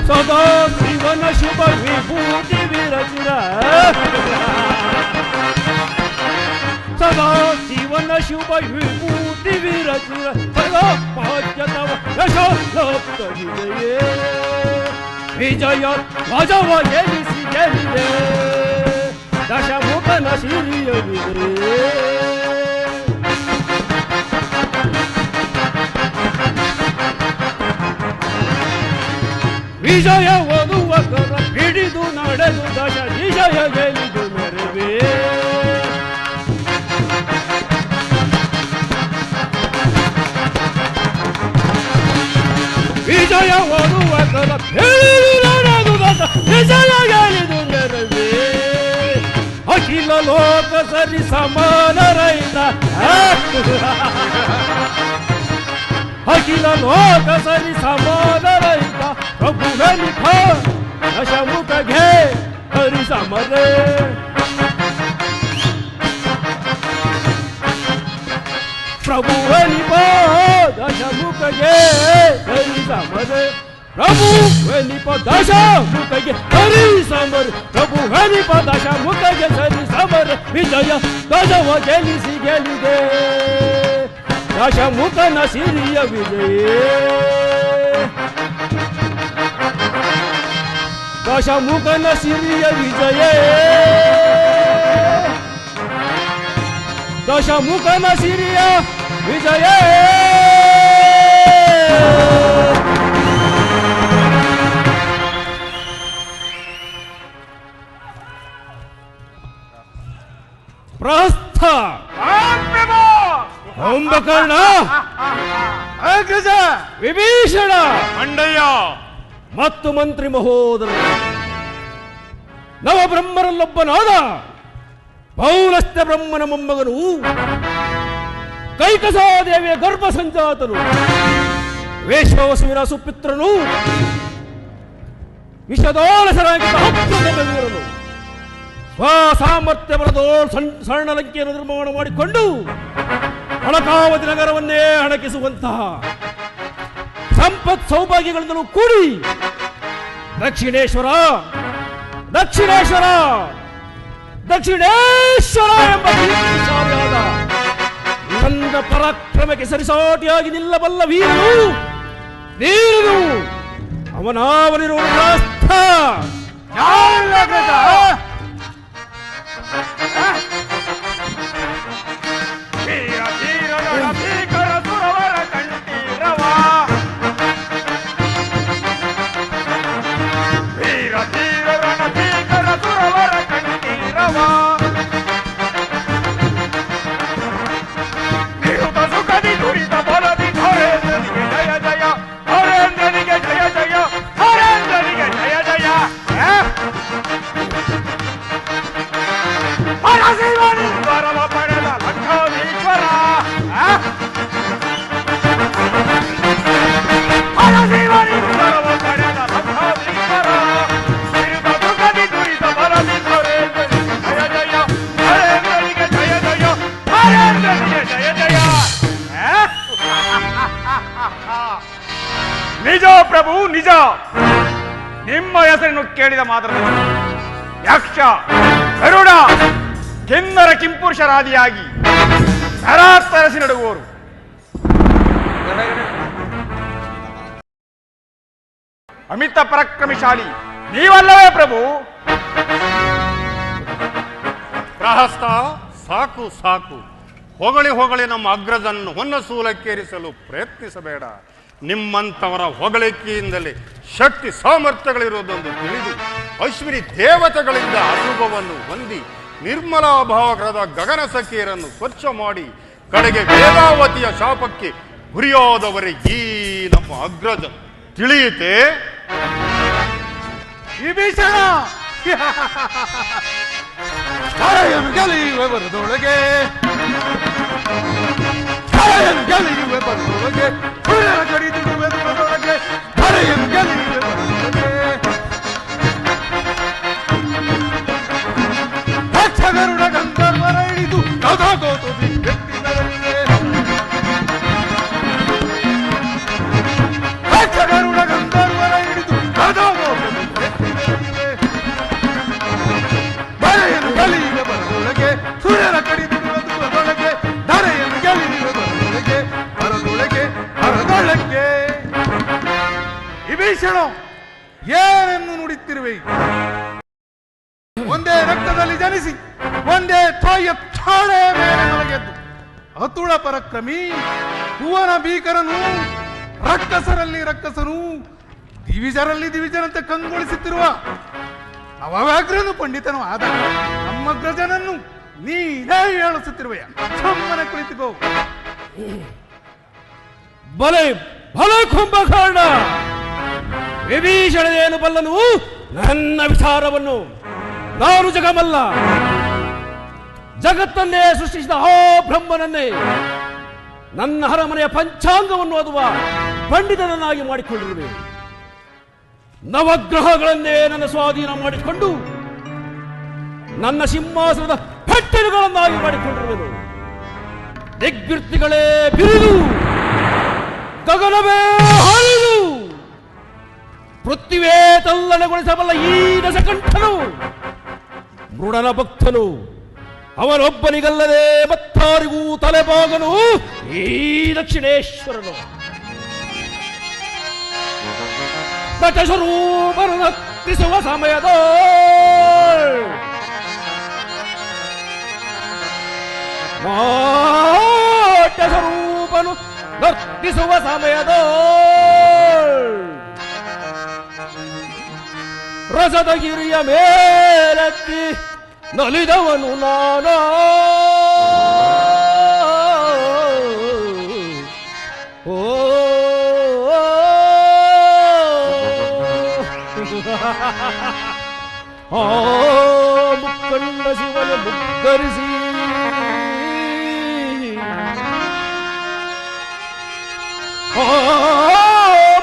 ಸದಾ ಶಿವನ ಶುಭ ವಿಭೂತಿ ವಿರಚಿರ ಸದಾ ಶಿವನ ಶುಭ ವಿಭೂತಿ ವಿರಚಿರ ಸದಾ ಪಾಚ್ಯತವ ಯಶೋಲಪ್ತವಿದೆಯೇ ವಿಜಯ ಧ್ವಜವ ಗೆಲ್ಲಿಸಿ ಗೆಲ್ಲಿದೆ ದಶಮುಖನ ಸಿರಿಯವಿದೆ ವಿಜಯ ಓದುವ ಕರ ಹಿಡಿದು ನಡೆದು ದಶ ವಿಜಯ ಗೆಲ್ಲಿದು ಮೆರವೇ ವಿಜಯ ಓದುವ ಕರ ಹಿಡಿದು ನಡೆದು ದಶ ವಿಜಯ ಗೆಲ್ಲಿದು ಮೆರವೇ ಅಖಿಲ ಲೋಕ ಸರಿ ಸಮಾನ ರೈತ ಅಖಿಲ ಲೋಕ ಸರಿ ಸಮಾನ ರೈತ ಪ್ರಭು ಲಿಖ ದಶಮುಖಗೆ ಹರಿ ಸಮರೆ ಪ್ರಭು ಲಿಖ ದಶಮುಖಗೆ ಹರಿ ಸಮರೆ ಪ್ರಭು ಲಿಪ ದಶಮುಖಗೆ ಹರಿ ಸಮರೆ ಪ್ರಭು ಲಿಪ ದಶಮುಖಗೆ ಸರಿ ಸಮರೆ ವಿಜಯ ಧ್ವಜವ ಗೆಲ್ಲಿಸಿ ಗೆಲ್ಲಿದೆ ದಶಮುಖನ ಸಿರಿಯ ವಿಜಯೇ ದಶಮುಖನ ಸಿರಿಯ ವಿಜಯೇ ದಶಮುಖನ ಸಿರಿಯ ವಿಜಯೇ ಪ್ರಸ್ಥ ಕುಂಭಕರ್ಣ ವಿಭೀಷಣ ಮಂಡಯ್ಯ ಮತ್ತು ಮಂತ್ರಿ ಮಹೋದರ ನವಬ್ರಹ್ಮರಲ್ಲೊಬ್ಬನಾದ ಪೌಲಸ್ತ್ಯ ಬ್ರಹ್ಮನ ಮೊಮ್ಮಗನು ಕೈಕಸಾದೇವಿಯ ಗರ್ಭ ಸಂಜಾತನು ವೇಶ್ವವಸುವಿನ ಸುಪಿತ್ರನು ವಿಷದೋಳಸರಾಗಿದ್ದ ಅಪ್ರತಿಮವೀರನು ಸ್ವಸಾಮರ್ಥ್ಯ ಬಲದೋಳ್ ಸಣ್ಣ ಲಂಕೆಯನ್ನು ನಿರ್ಮಾಣ ಮಾಡಿಕೊಂಡು ಅಳಕಾವತಿ ನಗರವನ್ನೇ ಹಣಕಿಸುವಂತಹ ಸಂಪತ್ ಸೌಭಾಗ್ಯಗಳಿಂದಲೂ ಕೂಡಿ ದಕ್ಷಿಣೇಶ್ವರ ದಕ್ಷಿಣೇಶ್ವರ ದಕ್ಷಿಣೇಶ್ವರ ಎಂಬ ಕೀರ್ತಿಶಾಲಿಯಾದ ನನ್ನ ಪರಾಕ್ರಮಕ್ಕೆ ಸರಿಸಾಟಿಯಾಗಿ ನಿಲ್ಲಬಲ್ಲ ವೀರನು ನೀನು ಅವನಾವನಿರುವ ರಾಷ್ಟ್ರ ನಿಜ ಪ್ರಭು ನಿಜ. ನಿಮ್ಮ ಹೆಸರನ್ನು ಕೇಳಿದ ಮಾತ್ರದಲ್ಲಿ ಯಕ್ಷ, ಗರುಡ, ಕಿನ್ನರ ಕಿಂಪುರುಷರಾದಿಯಾಗಿ ನರಾತ್ತರಸಿ ನಡುಗುವರು. ಅಮಿತ ಪರಾಕ್ರಮಶಾಲಿ ನೀವಲ್ಲವೇ ಪ್ರಭು? ಪ್ರಹಸ್ತ, ಸಾಕು ಸಾಕು. ಹೊಗಳಿ ಹೊಗಳಿ ನಮ್ಮ ಅಗ್ರಜನ್ನು ಹೊನ್ನಸೂಲಕ್ಕೇರಿಸಲು ಪ್ರಯತ್ನಿಸಬೇಡ. ನಿಮ್ಮಂಥವರ ಹೊಗಳಿಕೆಯಿಂದಲೇ ಶಕ್ತಿ ಸಾಮರ್ಥ್ಯಗಳಿರುವುದೊಂದು ತಿಳಿದು ಅಶ್ವಿನಿ ದೇವತೆಗಳಿಂದ ಅಶುಭವನ್ನು ಹೊಂದಿ ನಿರ್ಮಲಾ ಭಾವಗ್ರದ ಗಗನ ಸಖಿಯರನ್ನು ಸ್ವಚ್ಛ ಮಾಡಿ ಕಡೆಗೆ ವೇದಾವತಿಯ ಶಾಪಕ್ಕೆ ಗುರಿಯಾದವರೇ ಈ ನಮ್ಮ ಅಗ್ರಜ. ತಿಳಿಯುತ್ತೆ? ವಿಭೀಷಣ ಛಾಯನು ಗೆಲೆಯುವ ಬರದೊಳಗೆ, ಛಾಯನು ಗೆಲೆಯುವ ಬರದೊಳಗೆ, ಸೂರ್ಯನ ಕಡಿದಿಡುವ ಬರದೊಳಗೆ, ಛಾಯನು ಗೆಲೆಯುವ ಬರದೊಳಗೆ. ಗರುಡ ಗಂಧರ್ವರ ಹಿಡಿದು ಗದಗೋತು ಬಿಟ್ಟಿದ್ದರಲ್ಲೇ, ಗರುಡ ಗಂಧರ್ವರ ಹಿಡಿದು ಗದಗೋತು ಬಿಟ್ಟಿದ್ದರಲ್ಲೇ. ಧರೆಯನ್ನು ಗೆಲೆಯುವ ಬರದೊಳಗೆ, ಸೂರ್ಯನ ಕಡಿದಿಡುವುದು ಬರದೊಳಗೆ, ಧರೆಯನ್ನು ಗೆಲೆಯುವ ಬರದೊಳಗೆ, ಬರದೊಳಗೆ ಬರದೊಳಗೆ. ವಿಭೀಷಣ ಏನೆಂದು ನುಡಿತಿರುವೆ? ಒಂದೇ ರಕ್ತದಲ್ಲಿ ಜನಿಸಿ ಒಂದೇ ತಾಯಿಯ ಛಾಳೆ ಮೇಲೆ ಮಲಗೆದ್ದು ಅತುಳ ಪರಾಕ್ರಮಿ ಭುವನ ಭೀಕರನು, ರಕ್ಕಸರಲ್ಲಿ ರಕ್ಕಸನು, ದಿವಿಜರಲ್ಲಿ ದಿವಿಜನಂತೆ ಕಂಗೊಳಿಸುತ್ತಿರುವ ನವವ್ಯಾಘ್ರನು ಪಂಡಿತನು ಆದ ನಮ್ಮಗ್ರಜನನ್ನು ನೀನೇ ಹೇಳಿಸುತ್ತಿರುವೆಯ. ಸುಮ್ಮನೆ ಕುಳಿತುಕೋ. ಬಲೆ ಬಲೆ ಕುಂಭಕರ್ಣ, ವಿಭೀಷಣನೇನು ಬಲ್ಲನು ನನ್ನ ವಿಚಾರವನ್ನು? ನಾನು ಜಗಮಲ್ಲ, ಜಗತ್ತನ್ನೇ ಸೃಷ್ಟಿಸಿದ ಆ ಬ್ರಹ್ಮನನ್ನೇ ನನ್ನ ಅರಮನೆಯ ಪಂಚಾಂಗವನ್ನು ಓದುವ ಪಂಡಿತನನ್ನಾಗಿ ಮಾಡಿಕೊಂಡಿರುವೆ. ನವಗ್ರಹಗಳನ್ನೇ ನನ್ನ ಸ್ವಾಧೀನ ಮಾಡಿಕೊಂಡು ನನ್ನ ಸಿಂಹಾಸನದ ಪೆಟ್ಟಿಗೆಗಳನ್ನಾಗಿ ಮಾಡಿಕೊಂಡಿರುವೆನು. ದಿಗ್ವೃತ್ತಿಗಳೇ ಬಿರಿದು ಗಗನವೇ ಹರಿದು ಪೃಥ್ವಿಯೇ ತಲ್ಲಣಗೊಳಿಸಬಲ್ಲ ಈ ದಶಕಂಠನು ಮೃಡನ ಭಕ್ತನು, ಅವನೊಬ್ಬನಿಗಲ್ಲದೆ ಮತ್ತಾರಿಗೂ ತಲೆಬಾಗನು ಈ ದಕ್ಷಿಣೇಶ್ವರನು. ನಟ ಸ್ವರೂಪನು ನರ್ತಿಸುವ ಸಮಯದ ನಾಟ್ಯ ಸ್ವರೂಪನು ನರ್ತಿಸುವ ಸಮಯದ ರಸದಗಿರಿಯ ಮೇಲೆತ್ತಿ ನಲಿದವನು ನಾನು. ಓ ಆ ಮುಕ್ಕಂಡ ಶಿವನ ಮುಗ್ಗರಿಸಿ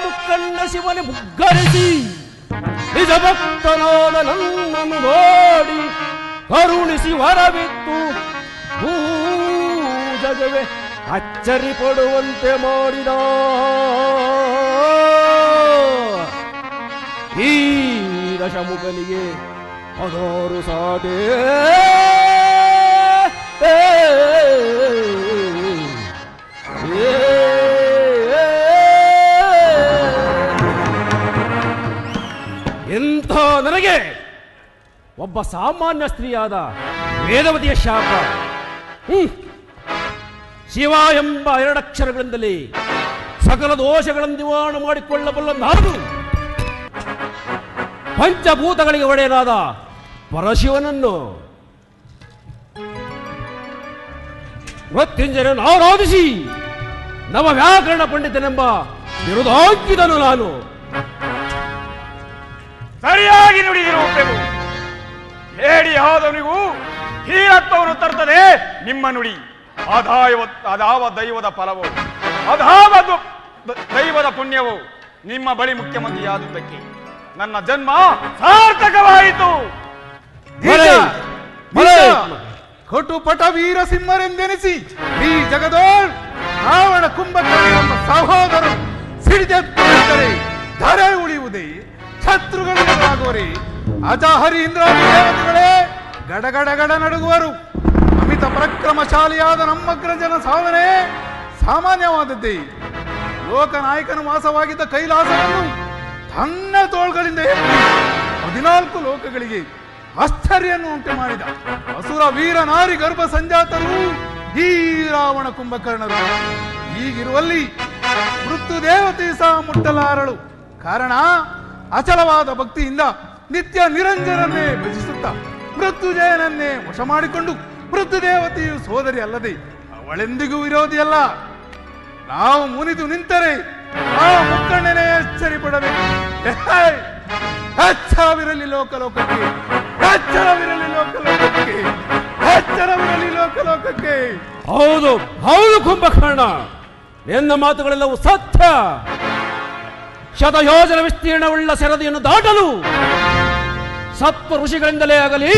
ಮುಕ್ಕಂಡ ಶಿವನ ಮುಗ್ಗರಿಸಿ ನಿಜ ಭಕ್ತನಾದ ನನ್ನನ್ನು ನೋಡಿ ಕರುಣಿಸಿ ವರವಿತ್ತು ಜಗವೇ ಅಚ್ಚರಿ ಪಡುವಂತೆ ಮಾಡಿದ ಈ ದಶಮುಖನಿಗೆ ಅದೋರು ಸಾಟೆ. ಎಂಥ ನನಗೆ ಒಬ್ಬ ಸಾಮಾನ್ಯ ಸ್ತ್ರೀಯಾದ ವೇದವತಿಯ ಶಾಪ. ಶಿವ ಎಂಬ ಎರಡಕ್ಷರಗಳಿಂದಲೇ ಸಕಲ ದೋಷಗಳನ್ನು ನಿವಾರಣೆ ಮಾಡಿಕೊಳ್ಳಬಲ್ಲ ನಾನು ಪಂಚಭೂತಗಳಿಗೆ ಒಡೆಯನಾದ ಪರಶಿವನನ್ನು ಮೃತ್ಯುಂಜಯನನ್ನು ಆರಾಧಿಸಿ ನವ ವ್ಯಾಕರಣ ಪಂಡಿತನೆಂಬ ಬಿರುದಾಂಕಿದನು ನಾನು. ಸರಿಯಾಗಿ ನುಡಿದಿರುವ ಪ್ರಭು. ಹೇಳಿ ಆದವನಿಗೂ ಹೀರತ್ವವನ್ನು ತರ್ತದೆ ನಿಮ್ಮ ನುಡಿ. ಅದಾವ ದೈವದ ಫಲವೋ, ಅದಾವ ದೈವದ ಪುಣ್ಯವೋ ನಿಮ್ಮ ಬಳಿ ಮುಖ್ಯಮಂತ್ರಿಯಾದುದಕ್ಕೆ ನನ್ನ ಜನ್ಮ ಸಾರ್ಥಕವಾಯಿತು. ಕಟುಪಟ ವೀರ ಸಿಂಹರೆಂದೆನಿಸಿ ಈ ಜಗದೋಳ್ ರಾವಣ ಕುಂಭಕರ್ಣ ಎಂಬ ಸಹೋದರು ಸಿಡಿದೆತ್ತರೆ ಧರೆ ಉಳಿಯುವುದೇ, ಶತ್ರುಗಳು ಆಗುವರೆ. ಅಜ ಹರೀಂದ್ರ ದೇವತೆಗಳೇ ಗಡಗಡಗಡ ನಡುಗುವರು. ಪರಾಕ್ರಮಶಾಲಿಯಾದ ನಮ್ಮಗ್ರಜನ ಸಾಧನೆ ಸಾಮಾನ್ಯವಾದದ್ದೇ. ಲೋಕನಾಯಕನ ವಾಸವಾಗಿದ್ದ ಕೈಲಾಸವನ್ನು ತನ್ನ ತೋಳ್ಗಳಿಂದ ಎತ್ತಿ 14 ಲೋಕಗಳಿಗೆ ಆಶ್ಚರ್ಯನ್ನು ಉಂಟು ಮಾಡಿದ ಅಸುರ ವೀರ ನಾರಿ ಗರ್ಭ ಸಂಜಾತರು ಈ ರಾವಣ ಕುಂಭಕರ್ಣರು. ಹೀಗಿರುವಲ್ಲಿ ಮೃತ್ಯು ದೇವತೆ ಸಹ ಮುಟ್ಟಲಾರಳು. ಕಾರಣ ಅಚಲವಾದ ಭಕ್ತಿಯಿಂದ ನಿತ್ಯ ನಿರಂಜನನ್ನೇ ಭಜಿಸುತ್ತಾ ಮೃತ್ಯುಜಯನನ್ನೇ ವಶ ಮಾಡಿಕೊಂಡು ಮೃತ್ಯು ದೇವತೆಯು ಸೋದರಿ ಅಲ್ಲದೆ ಅವಳೆಂದಿಗೂ ವಿರೋಧಿಯಲ್ಲ. ನಾವು ಮುನಿದು ನಿಂತರೆ ಆ ಮುಕ್ಕಣ್ಣನೇ ಎಚ್ಚರಿ ಪಡಬೇಕು. ಎಚ್ಚರವಿರಲಿ ಲೋಕಲೋಕಕ್ಕೆ, ಎಚ್ಚರವಿರಲಿ ಲೋಕಲೋಕಕ್ಕೆ, ಎಚ್ಚರವಿರಲಿ ಲೋಕಲೋಕಕ್ಕೆ. ಹೌದು ಹೌದು ಕುಂಭಕರ್ಣ, ನಿನ್ನ ಮಾತುಗಳೆಲ್ಲವೂ ಸತ್ಯ. ಶತಯೋಜನ ವಿಸ್ತೀರ್ಣವುಳ್ಳ ಸರದಿಯನ್ನು ದಾಟಲು ಸಪ್ತ ಋಷಿಗಳಿಂದಲೇ ಆಗಲಿ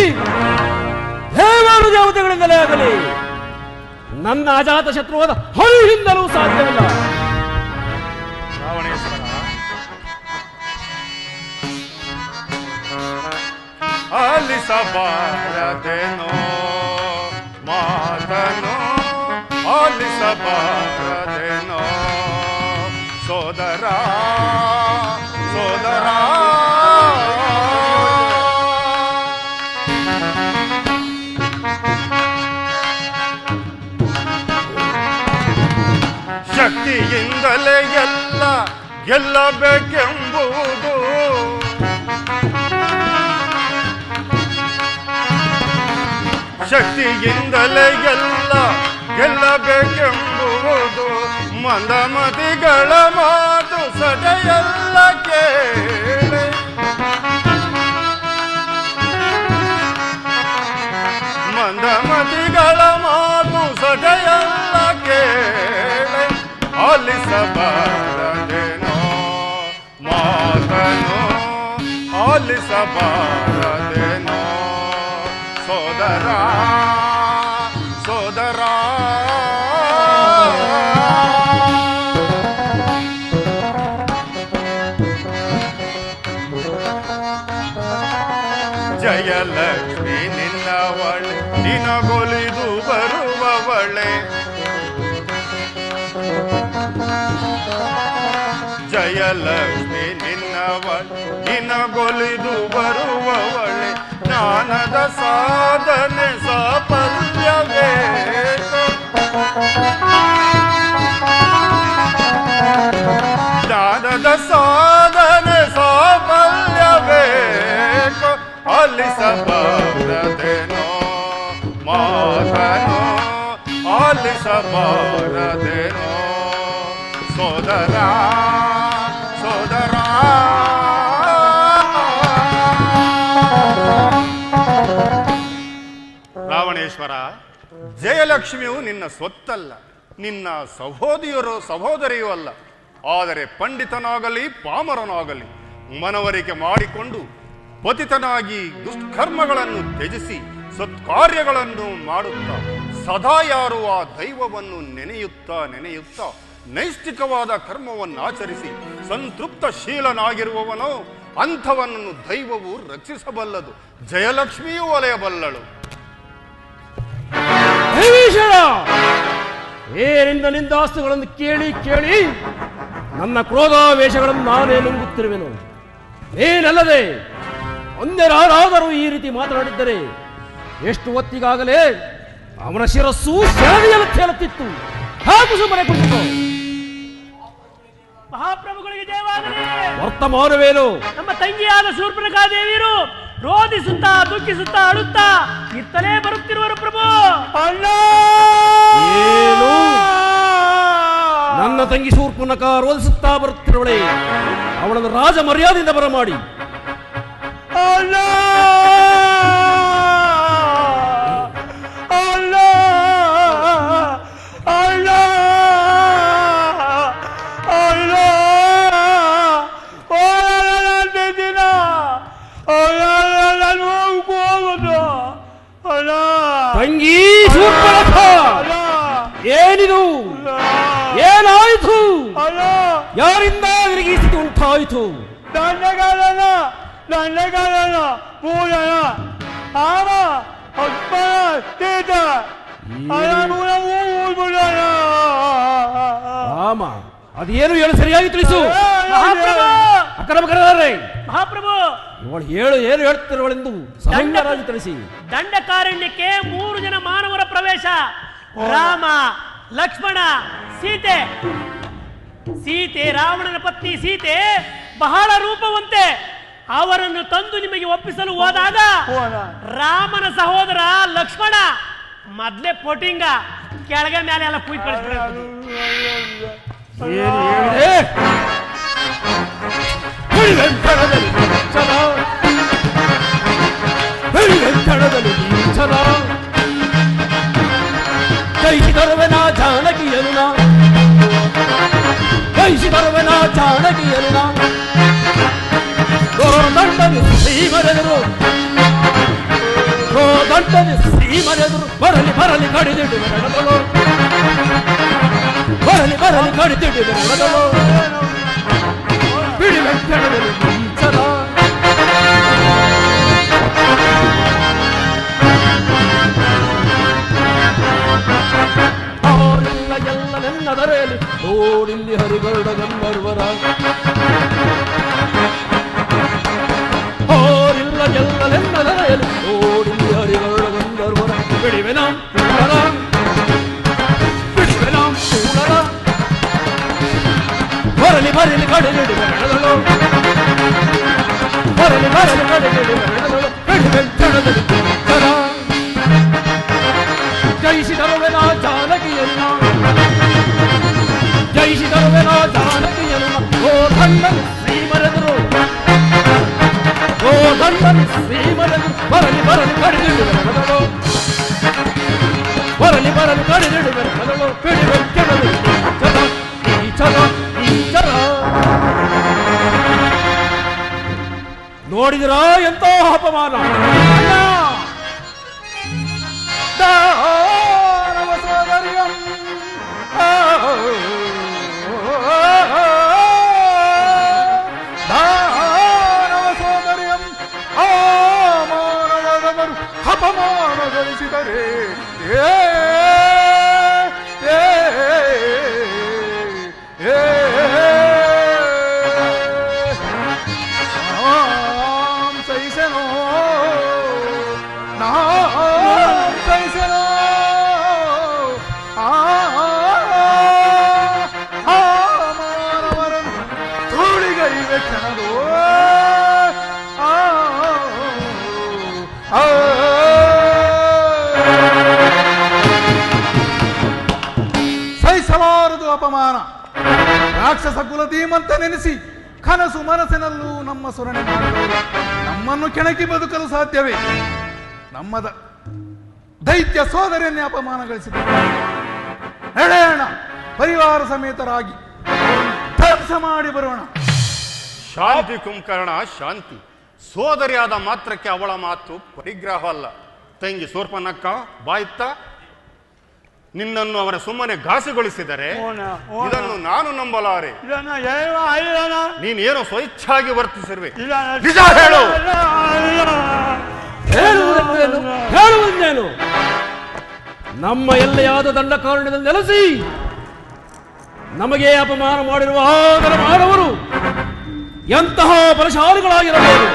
ದೇವಾನು ದೇವತೆಗಳಿಂದಲೇ ಆಗಲಿ ನನ್ನ ಅಜಾತ ಶತ್ರುವಾದ ಹರಿಯಿಂದಲೂ ಸಾಧ್ಯವಿಲ್ಲ. ರಾವಣೇಶ್ವರ, ಆಲಿಸಬಾರದೆನೋ ಮಾತನೋ, ಆಲಿಸಬಾರದೆನೋ ಸೋದರ ಸೋದರ. ಶಕ್ತಿಯಿಂದಲೇ ಎಲ್ಲ ಗೆಲ್ಲಬೇಕೆಂಬುದು, ಶಕ್ತಿಯಿಂದಲೇ ಎಲ್ಲ ಗೆಲ್ಲಬೇಕೆಂಬುದು ಮಂದಮತಿಗಳ ಮಾತು ಸಡೆಯಲ್ಲ ಕೇಳೆ. ಮಂದಮತಿಗಳ ಮಾತು ಸಡೆಯಲ್ಲ ಕೇಳೆ. ಆಲಿಸಬಾರದೆನೋ ಮಾತನೋ, ಆಲಿಸಬಾರದೆನೋ ಸೋದರ ಸೋದರ. ಜಯಲಕ್ಷ್ಮಿ ನಿನ್ನವಳೆ, ನಿನಗೊಲಿದು ಬರುವವಳೆ. ಜಯಲಕ್ಷ್ಮಿ ನಿನ್ನವಳೆ, ನಿನಗೊಲಿದು ಬರುವವಳೆ. ಜ್ಞಾನದ ಸಾಧನೆ ಸಾಫಲ್ಯವೇ, ಜ್ಞಾನದ ಸಾಧನೆ ಸಾಫಲ್ಯಬೇಕು. ಆಲಿಸಬಾರದೆನೋ ಮಾತನೋ, ಆಲಿಸಬಾರದೆನೋ ಸೋದರ ಸೋದರ. ರಾವಣೇಶ್ವರ, ಜಯಲಕ್ಷ್ಮಿಯು ನಿನ್ನ ಸ್ವತ್ತಲ್ಲ, ನಿನ್ನ ಸಹೋದರಿಯೂ ಅಲ್ಲ. ಆದರೆ ಪಂಡಿತನಾಗಲಿ ಪಾಮರನಾಗಲಿ ಮನವರಿಕೆ ಮಾಡಿಕೊಂಡು ಪತಿತನಾಗಿ ದುಷ್ಕರ್ಮಗಳನ್ನು ತ್ಯಜಿಸಿ ಸತ್ಕಾರ್ಯಗಳನ್ನು ಮಾಡುತ್ತಾ ಸದಾ ಯಾರು ಆ ದೈವವನ್ನು ನೆನೆಯುತ್ತಾ ನೈಷ್ಠಿಕವಾದ ಕರ್ಮವನ್ನು ಆಚರಿಸಿ ಸಂತೃಪ್ತಶೀಲನಾಗಿರುವವನೋ ಅಂಥವನನ್ನು ದೈವವು ರಕ್ಷಿಸಬಲ್ಲದು, ಜಯಲಕ್ಷ್ಮಿಯೂ ಒಲೆಯಬಲ್ಲಳು. ಏನಿಂದ ನಿಂದಾಸ್ತುಗಳನ್ನು ಕೇಳಿ ಕೇಳಿ ನನ್ನ ಕ್ರೋಧಾವೇಶಗಳನ್ನು ನಾನೇ ನುಂಗುತ್ತಿರುವೆನು. ಏನಲ್ಲದೆ ಒಂದೆರಾದರೂ ಈ ರೀತಿ ಮಾತನಾಡಿದ್ದರೆ ಎಷ್ಟು ಹೊತ್ತಿಗಾಗಲೇ ಅವನ ಶಿರಸ್ಸು ಶರದಿಯಲ್ಲಿ ತೇಲುತ್ತಿತ್ತು. ಹಾಗೂ ಸುಮ್ಮನೆ ಕುಳಿತು ಮಹಾಪ್ರಭುಗಳಿಗೆ ಜಯವಾಗಲಿ. ವರ್ತಮಾನವೇನು? ನಮ್ಮ ತಂಗಿಯಾದ ಶೂರ್ಪನಖಾದೇವಿಯರು ರೋಧಿಸುತ್ತಾ ದುಃಖಿಸುತ್ತಾ ಅಳುತ್ತಾ ಇತ್ತಲೇ ಬರುತ್ತಿರುವರು ಪ್ರಭು. ಏನು? ನನ್ನ ತಂಗಿ ಶೂರ್ಪನಖ ರೋಧಿಸುತ್ತಾ ಬರುತ್ತಿರುವಳೆ, ಅವಳನ್ನು ರಾಜ ಮರ್ಯಾದೆಯಿಂದ ಬರಮಾಡಿ. ತಂಗಿ ಶೂರ್ಪನಖ, ಏನಿದು? ಏನಾಯಿತು? ಯಾರಿಂದ ವಿರಗಿಸಿತು ಉಂಟಾಯಿತು? ದಂಡಗಾರನ ಪೂಜನ ಆಮ ಉತ್ಪನ್ನ ತೀತ ರಾಮ ಅದೇನು ಹೇಳು, ಸರಿಯಾಗಿ ತಿಳಿಸು. ಮಹಾಪ್ರಭು ಅಕ್ರಮಕರೇ, ಮಹಾಪ್ರಭು ಇವಳು ಹೇಳು, ಏನು ಹೇಳ್ತಿರುವಳೆಂದು ಸಹಂಗರಾಗಿ ತಿಳಿಸಿ. ದಂಡಕಾರಣ್ಯಕ್ಕೆ 3 ಜನ ಮಾನವರ ಪ್ರವೇಶ. ರಾಮ, ಲಕ್ಷ್ಮಣ, ಸೀತೆ. ರಾವಣನ ಪತ್ನಿ ಸೀತೆ ಬಹಳ ರೂಪವಂತೆ. ಅವರನ್ನು ತಂದು ನಿಮಗೆ ಒಪ್ಪಿಸಲು ಹೋದಾಗ ರಾಮನ ಸಹೋದರ ಲಕ್ಷ್ಮಣ ಮೊದ್ಲೇ ಪೋಟಿಂಗ ಕೆಳಗೆ ಮೇಲೆ ಎಲ್ಲ ಕುಯ್ದು ಕಳಿಸ್ಬಿಡ. ಜಯಿಸಿದರುವೆನಾ ಜಾನಕಿಯರುಣ, ಜಯಿಸಿದರುವೆನಾ ಜಾನಕಿಯರುಣ, ಗೋದಂಡನಿ ಶ್ರೀಮರೆದರು, ಗೋದಂಡನಿ ಶ್ರೀಮರೆದರು, ಬರಲಿ ಬರಲಿ ಕಡಿದಿಡು ಬೆರಳದಳು, ಬರಲಿ ಬರಲಿ ಕಡಿದಿಡು ಬೆರಳದಳು, ಬಿಡಿ ವೆಂಕಟದಲ್ಲಿ ನೀಚರ. ಅವರೆಲ್ಲ ಎಲ್ಲ ನೆನ್ನದರೆಯಲ್ಲಿ ನೋಡಿಲ್ಲಿ ಹರಿಗರುಡ ಗಂಧರ್ವರ, ಅವರಿಲ್ಲ ಎಲ್ಲ ನೆನ್ನದರೆಯಲ್ಲಿ ನೋಡಿಲ್ಲಿ ಹರಿಗರುಡ ಗಂಧರ್ವರ, ಬಿಡಿವೆನಾಂ ಪೂಲರ, ಬಿಡಿವೆನಾಂ ಪೂಲರ, ಬರಲಿ ಬರಲಿ ಕಡಿದಿಡು ಬೆರಳದಳು, ಬರಲಿ ಬರಲಿ ಕಡಿದಿಡು ಬೆರಳದಳು, ಬಿಡಿ ವೆಂಕಟದಲ್ಲಿ ನೀಚರ. ಜಯಿಸಿದರುವೆನಾ ಜಾನಕಿಯನ್ನ, ಜಯಿಸಿದರುವೆನಾ ಜಾನಕಿಯನ್ನ, ಗೋದಂಡನಿ ಶ್ರೀಮರೆದರು, ಗೋದಂಡನಿ ಶ್ರೀಮರೆದರು, ಬರಲಿ ಬರಲಿ ಕಡಿದಿಡು ಬೆರಳದಳು, ಬರಲಿ ಬರಲಿ ಕಡಿದಿಡು ಬೆರಳದಳು, ಬಿಡಿ ವೆಂಕಟದಲ್ಲಿ ನೀಚರ, ನೀಚರ, ನೀಚರ. ನೋಡಿದಿರಾ ಎಂತ ಅಪಮಾನ! ದಾನವ ಸೋದರಿಯಂ ದಾನವ ಸೋದರಿಯಂ ಮಾನವರವರು ಅಪಮಾನಗೊಳಿಸಿದರೆ ಸಹಿಸೆನೋ ನಾ ಸಹಿಸೆನೋ ಮಾನವರನ್ನು ತೋಳಿಗೈವೆ ಕಣದು ಸಹಿಸಲಾರದು ಅಪಮಾನ. ರಾಕ್ಷಸ ಕುಲಧೀಮಂತ ನೆನೆಸಿ ಕನಸು ಮನಸ್ಸಿನಲ್ಲೂ ನಮ್ಮ ಸುರಣೆ ಮಾಡಿದವರು ನಮ್ಮನ್ನು ಕೆಣಕಿ ಬದುಕಲು ಸಾಧ್ಯವೇ? ನಮ್ಮ ದೈತ್ಯ ಸೋದರಿಯನ್ನೇ ಅಪಮಾನಗೊಳಿಸಿದರು. ನಡೆಯೋಣ, ಪರಿವಾರ ಸಮೇತರಾಗಿ ಧ್ವಂಸ ಮಾಡಿ ಬರೋಣ. ಶಾಂತಿ ಕುಂಕರ್ಣ, ಶಾಂತಿ. ಸೋದರಿಯಾದ ಮಾತ್ರಕ್ಕೆ ಅವಳ ಮಾತು ಪರಿಗ್ರಹವಲ್ಲ. ತಂಗಿ ಶೂರ್ಪನಖ ಬಾಯ್ತ ನಿನ್ನನ್ನು ಅವರ ಸುಮ್ಮನೆ ಘಾಸಿಗೊಳಿಸಿದರೆ ಇದನ್ನು ನಾನು ನಂಬಲಾರೆ. ನೀನೇನೋ ಸ್ವಚ್ಛಾಗಿ ವರ್ತಿಸಿರುವೆ. ನಿಜ ಹೇಳು. ಹೇಳುವುದೇನು? ನಮ್ಮ ಎಲ್ಲೆಯಾದ ದಂಡಕಾರಣ್ಯದಲ್ಲಿ ನೆಲೆಸಿ ನಮಗೆ ಅಪಮಾನ ಮಾಡಿರುವ ಆದರ ಮಾನವರು ಎಂತಹ ಬಲಶಾಲಿಗಳಾಗಿರಬೇಕು.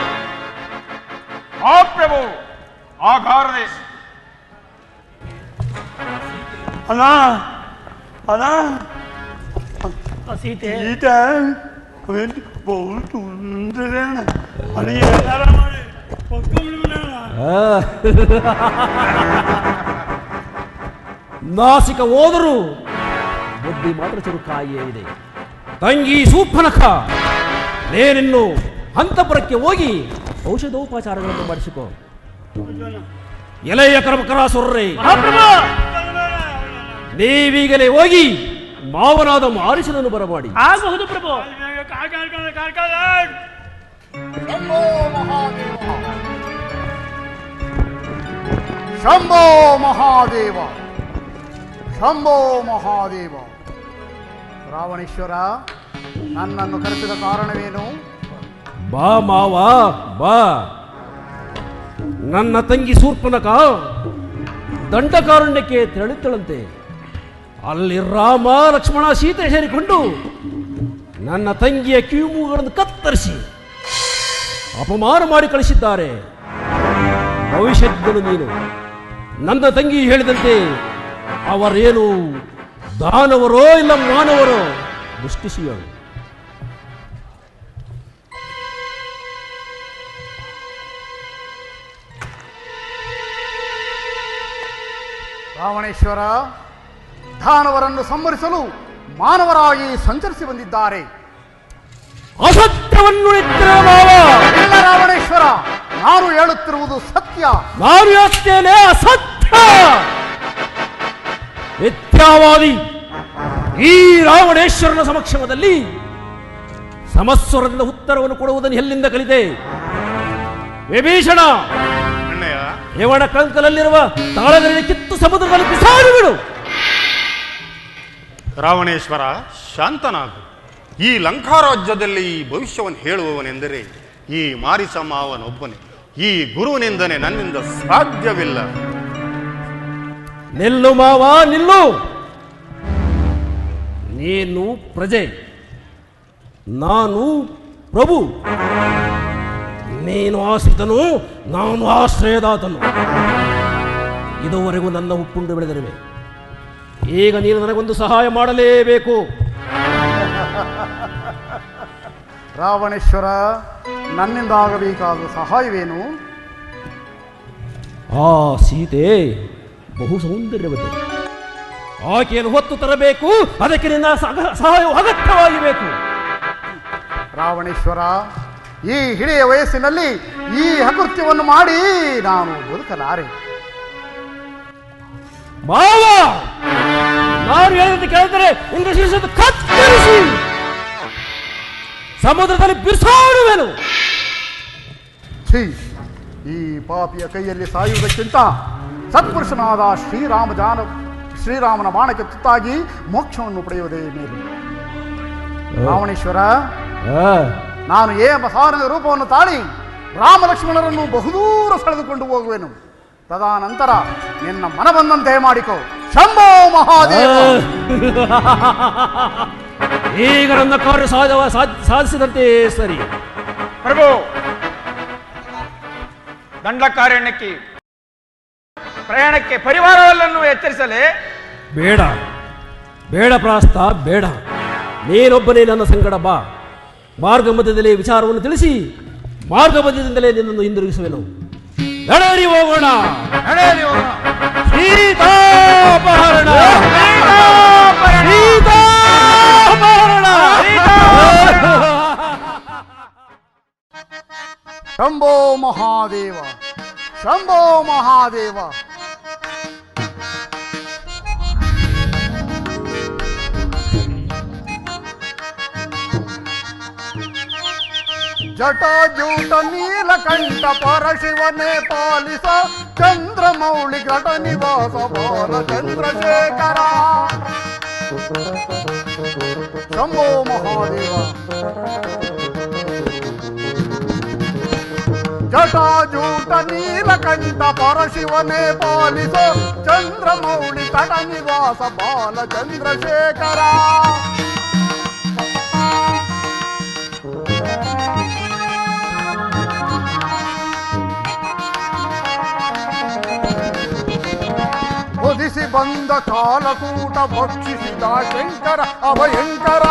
ಆ ಪ್ರಭು ಆಗಾರದೆ ಅಣ್ಣ ಅಣ್ಣ ಸೀತೆ ಈತ ಬಹು ಸುಂದರ ಅಲ್ಲಿಗೆ ಮಾಡಿ ನಾಸಿಕ ಹೋದರೂ ಬುದ್ಧಿ ಮಾತ್ರ ಚುರುಕಾಗಿಯೇ ಇದೆ. ತಂಗಿ ಶೂರ್ಪನಖ, ನೇನಿನ್ನು ಅಂತಃಪುರಕ್ಕೆ ಹೋಗಿ ಔಷಧೋಪಚಾರಗಳನ್ನು ಮಾಡಿಸಿಕೊ. ಎಲೆಯ ಕರಮಕರಾಸುರರೇ, ನೀವೀಗಲೇ ಹೋಗಿ ಮಾವನಾದ ಮಾರಿಷನನ್ನು ಬರಮಾಡಿ. ಆಗಬಹುದು ಪ್ರಭು. ಶಂಭೋ ಮಹಾದೇವ, ಶಂಭೋ ಮಹಾದೇವ. ರಾವಣೇಶ್ವರ, ನನ್ನನ್ನು ಕರೆಸಿದ ಕಾರಣವೇನು? ಬಾ ಮಾವ ಬಾ. ನನ್ನ ತಂಗಿ ಶೂರ್ಪನಖ ದಂಡಕಾರಣ್ಯಕ್ಕೆ ತೆರಳಿದ್ದಳಂತೆ. ಅಲ್ಲಿ ರಾಮ ಲಕ್ಷ್ಮಣ ಸೀತೆ ಸೇರಿಕೊಂಡು ನನ್ನ ತಂಗಿಯ ಕಿವಿಮೂಗಳನ್ನು ಕತ್ತರಿಸಿ ಅಪಮಾನ ಮಾಡಿ ಕಳಿಸಿದ್ದಾರೆ. ಭವಿಷ್ಯಜ್ಞನು ನೀನು. ನನ್ನ ತಂಗಿ ಹೇಳಿದಂತೆ ಅವರೇನು ದಾನವರೋ ಇಲ್ಲ ಮಾನವರೋ ದೃಷ್ಟಿಸಿಯಳು. ರಾವಣೇಶ್ವರ ದಾನವರನ್ನು ಸಂಹರಿಸಲು ಮಾನವರಾಗಿ ಸಂಚರಿಸಿ ಬಂದಿದ್ದಾರೆ. ಅಸತ್ಯವನ್ನು ಇಲ್ಲ ರಾವಣೇಶ್ವರ, ನಾನು ಹೇಳುತ್ತಿರುವುದು ಸತ್ಯ. ನಾನು ಹೇಳ್ತೇನೆ ಅಸತ್ಯ. ಮಿಥ್ಯಾವಾದಿ ಈ ರಾವಣೇಶ್ವರನ ಸಮಕ್ಷಮದಲ್ಲಿ ಸಮಸ್ವರದಿಂದ ಉತ್ತರವನ್ನು ಕೊಡುವುದನ್ನು ಎಲ್ಲಿಂದ ಕಲಿತೆ? ವಿಭೀಷಣ, ಇವನ ಕಂಕಲಲ್ಲಿರುವ ತಾಳದಲ್ಲಿ ಕಿತ್ತು ಸಮುದ್ರದಲ್ಲಿ ಬಿಸಾಡಿಬಿಡು. ರಾವಣೇಶ್ವರ, ಶಾಂತನಾಗು. ಈ ಲಂಕಾರಾಜ್ಯದಲ್ಲಿ ಈ ಭವಿಷ್ಯವನ್ನು ಹೇಳುವವನೆಂದರೆ ಈ ಮಾರಿಸ ಮಾವನೊಬ್ಬನೇ. ಈ ಗುರುವಿನಿಂದನೇ ನನ್ನಿಂದ ಸಾಧ್ಯವಿಲ್ಲ. ನಿಲ್ಲು ಮಾವ, ನಿಲ್ಲು. ನೀನು ಪ್ರಜೆ, ನಾನು ಪ್ರಭು. ನೀನು ಆಶ್ರಿತನು, ನಾನು ಆಶ್ರಯದಾತನು. ಇದುವರೆಗೂ ನನ್ನ ಉಪ್ಪುಂಡು ಬೆಳೆದಿರುವೆ. ಈಗ ನೀನು ನನಗೊಂದು ಸಹಾಯ ಮಾಡಲೇಬೇಕು. ರಾವಣೇಶ್ವರ, ನನ್ನಿಂದ ಆಗಬೇಕಾದ ಸಹಾಯವೇನು? ಆ ಸೀತೆ ಬಹು ಸೌಂದರ್ಯವತೆ. ಆಕೆಯನ್ನು ಹೊತ್ತು ತರಬೇಕು. ಅದಕ್ಕೆ ನಿನ್ನ ಸಹಾಯವು ಅಗತ್ಯವಾಗಿ ಬೇಕು. ರಾವಣೇಶ್ವರ, ಈ ಹಿರಿಯ ವಯಸ್ಸಿನಲ್ಲಿ ಈ ಅಕೃತ್ಯವನ್ನು ಮಾಡಿ ನಾನು ಬದುಕಲಾರೆ. ಮಾವ, ನಾನು ಹೇಳಿದಂತೆ ಕೇಳಿದರೆ ಇಂದ್ರಶೀರ್ಷದ ಕತ್ತರಿಸಿ ಸಮುದ್ರದಲ್ಲಿ ಬಿಸಾಡುವೆನು. ಈ ಪಾಪಿಯ ಕೈಯಲ್ಲಿ ಸಾಯುವುದಕ್ಕಿಂತ ಸತ್ಪುರುಷನಾದ ಶ್ರೀರಾಮನ ಬಾಣಕ್ಕೆ ತುತ್ತಾಗಿ ಮೋಕ್ಷವನ್ನು ಪಡೆಯುವುದೇ ಮೇಲು. ರಾವಣೇಶ್ವರ, ನಾನು ಮಸಾರನ ರೂಪವನ್ನು ತಾಳಿ ರಾಮ ಲಕ್ಷ್ಮಣರನ್ನು ಬಹುದೂರ ಸೆಳೆದುಕೊಂಡು ಹೋಗುವೆನು. ತದನಂತರ ನಿನ್ನ ಮನ ಬಂದಂತೆ ಮಾಡಿಕೋ. ಶಂಭೋ ಮಹಾದೇವ. ಈಗ ನನ್ನ ಕಾರ್ಯ ಸಾಧಿಸಿದಂತೆ ಸರಿ. ಪ್ರಭು, ದಂಡಕಾರಣ್ಯಕ್ಕೆ ಪ್ರಯಾಣಕ್ಕೆ ಪರಿವಾರವನ್ನು ಎಚ್ಚರಿಸಲೇ? ಬೇಡ ಬೇಡ ಪ್ರಾಸ್ತ, ಬೇಡ. ನೀನೊಬ್ಬನೇ ನನ್ನ ಸಂಗಡ ಬಾ. ಮಾರ್ಗ ಮಧ್ಯದಲ್ಲೇ ವಿಚಾರವನ್ನು ತಿಳಿಸಿ ಮಾರ್ಗ ಮಧ್ಯದಿಂದಲೇ ನಿನ್ನನ್ನು ಹಿಂದಿರುಗಿಸುವೆನು. ನಡೆಯಲಿ ಹೋಗೋಣ. ಸೀತಾಪಹರಣ, ಸೀತಾಪಹರಣ. ಶಂಭೋ ಮಹಾದೇವ, ಶಂಭೋ ಮಹಾದೇವ. ಜಟಾಜೂಟ ನೀಲಕಂಠ ಪರಶಿವನೇ ಪಾಲಿಸ, ಚಂದ್ರಮೌಳಿ ಘಟ ನಿವಾಸ ಬಾಲ ಚಂದ್ರಶೇಖರ. ಶಂಭೋ ಮಹಾದೇವ. ಜಟಾಜೂಟ ನೀಲಕಂಠ ಪರಶಿವನೇ ಪಾಲಿಸ, ಚಂದ್ರಮೌಳಿ ಘಟ ನಿವಾಸ ಬಾಲ ಚಂದ್ರಶೇಖರ. ಒದಿಸಿ ಬಂದ ಕಾಲಕೂಟ ಭಕ್ಷಿಸಿದ ಶಂಕರ ಅಭಯಂಕರ.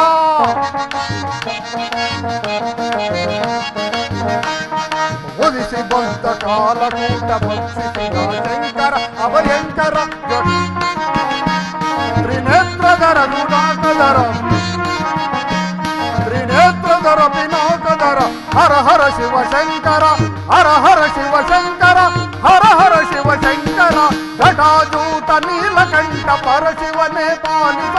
ಒದಿಸಿ ಬಂದ ಕಾಲಕೂಟ ಭಕ್ಷಿಸಿದ ಶಂಕರ ಅಭಯಂಕರ. ತ್ರಿನೇತ್ರಧರ ಗುಣಾಕಧರ, ತ್ರಿನೇತ್ರಧರ ಪಿನಾಕಧರ. ಹರ ಹರ ಶಿವಶಂಕರ, ಹರ ಹರ ಶಿವಶಂಕರ, ಹರ ಹರ ಶಿವಶಂಕರ. ಘಟಾಜೂಟ ನೀಲಕಂಠ ಪರಶಿವನೇ ಪಾಲಿಸ,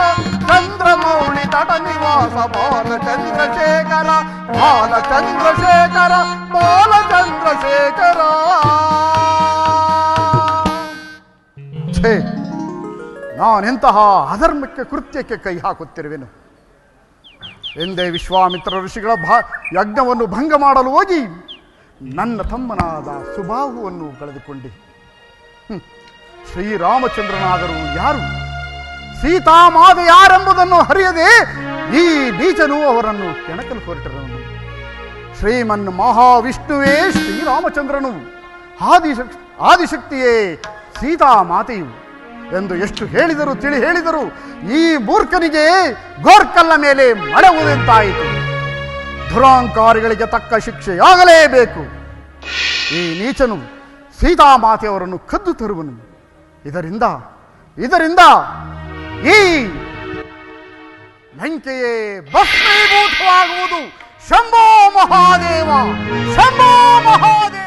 ಚಂದ್ರಮೌಳಿ ತಟ ನಿವಾಸ ಬಾಲ ಚಂದ್ರಶೇಖರ. ಬಾಲ ಚಂದ್ರಶೇಖರ, ಬಾಲ ಚಂದ್ರಶೇಖರ. ನಾನೆಂತಹ ಅಧರ್ಮಕ್ಕೆ ಕೃತ್ಯಕ್ಕೆ ಕೈ ಹಾಕುತ್ತಿರುವೆನು ಎಂದೇ ವಿಶ್ವಾಮಿತ್ರ ಋಷಿಗಳ ಯಜ್ಞವನ್ನು ಭಂಗ ಮಾಡಲು ಹೋಗಿ ನನ್ನ ತಮ್ಮನಾದ ಸುಬಾಹುವನ್ನು ಕಳೆದುಕೊಂಡೆ. ಶ್ರೀರಾಮಚಂದ್ರನಾದರೂ ಯಾರು, ಸೀತಾಮಾತೆ ಯಾರೆಂಬುದನ್ನು ಅರಿಯದೆ ಈ ನೀಚನು ಅವರನ್ನು ಕೆಣಕಲು ಹೊರಟರನು. ಶ್ರೀಮನ್ ಮಹಾವಿಷ್ಣುವೇ ಶ್ರೀರಾಮಚಂದ್ರನು, ಆದಿಶಕ್ತಿಯೇ ಸೀತಾಮಾತೆಯು ಎಂದು ಎಷ್ಟು ಹೇಳಿದರು ತಿಳಿ ಹೇಳಿದರು ಈ ಮೂರ್ಖನಿಗೆ ಗೋರ್ಕಲ್ಲ ಮೇಲೆ ಮಳೆವುದೆಂತಾಯಿತು. ದುರಾಂಕಾರಿಗಳಿಗೆ ತಕ್ಕ ಶಿಕ್ಷೆಯಾಗಲೇಬೇಕು. ಈ ನೀಚನು ಸೀತಾಮಾತೆಯವರನ್ನು ಕದ್ದು ತರುವನು. ಇದರಿಂದ ಈ ಲಂಕೆಯೇ ಭಸ್ಮೀಭೂತವಾಗುವುದು. ಶಂಭೋ ಮಹಾದೇವ, ಶಂಭೋ ಮಹಾದೇವ.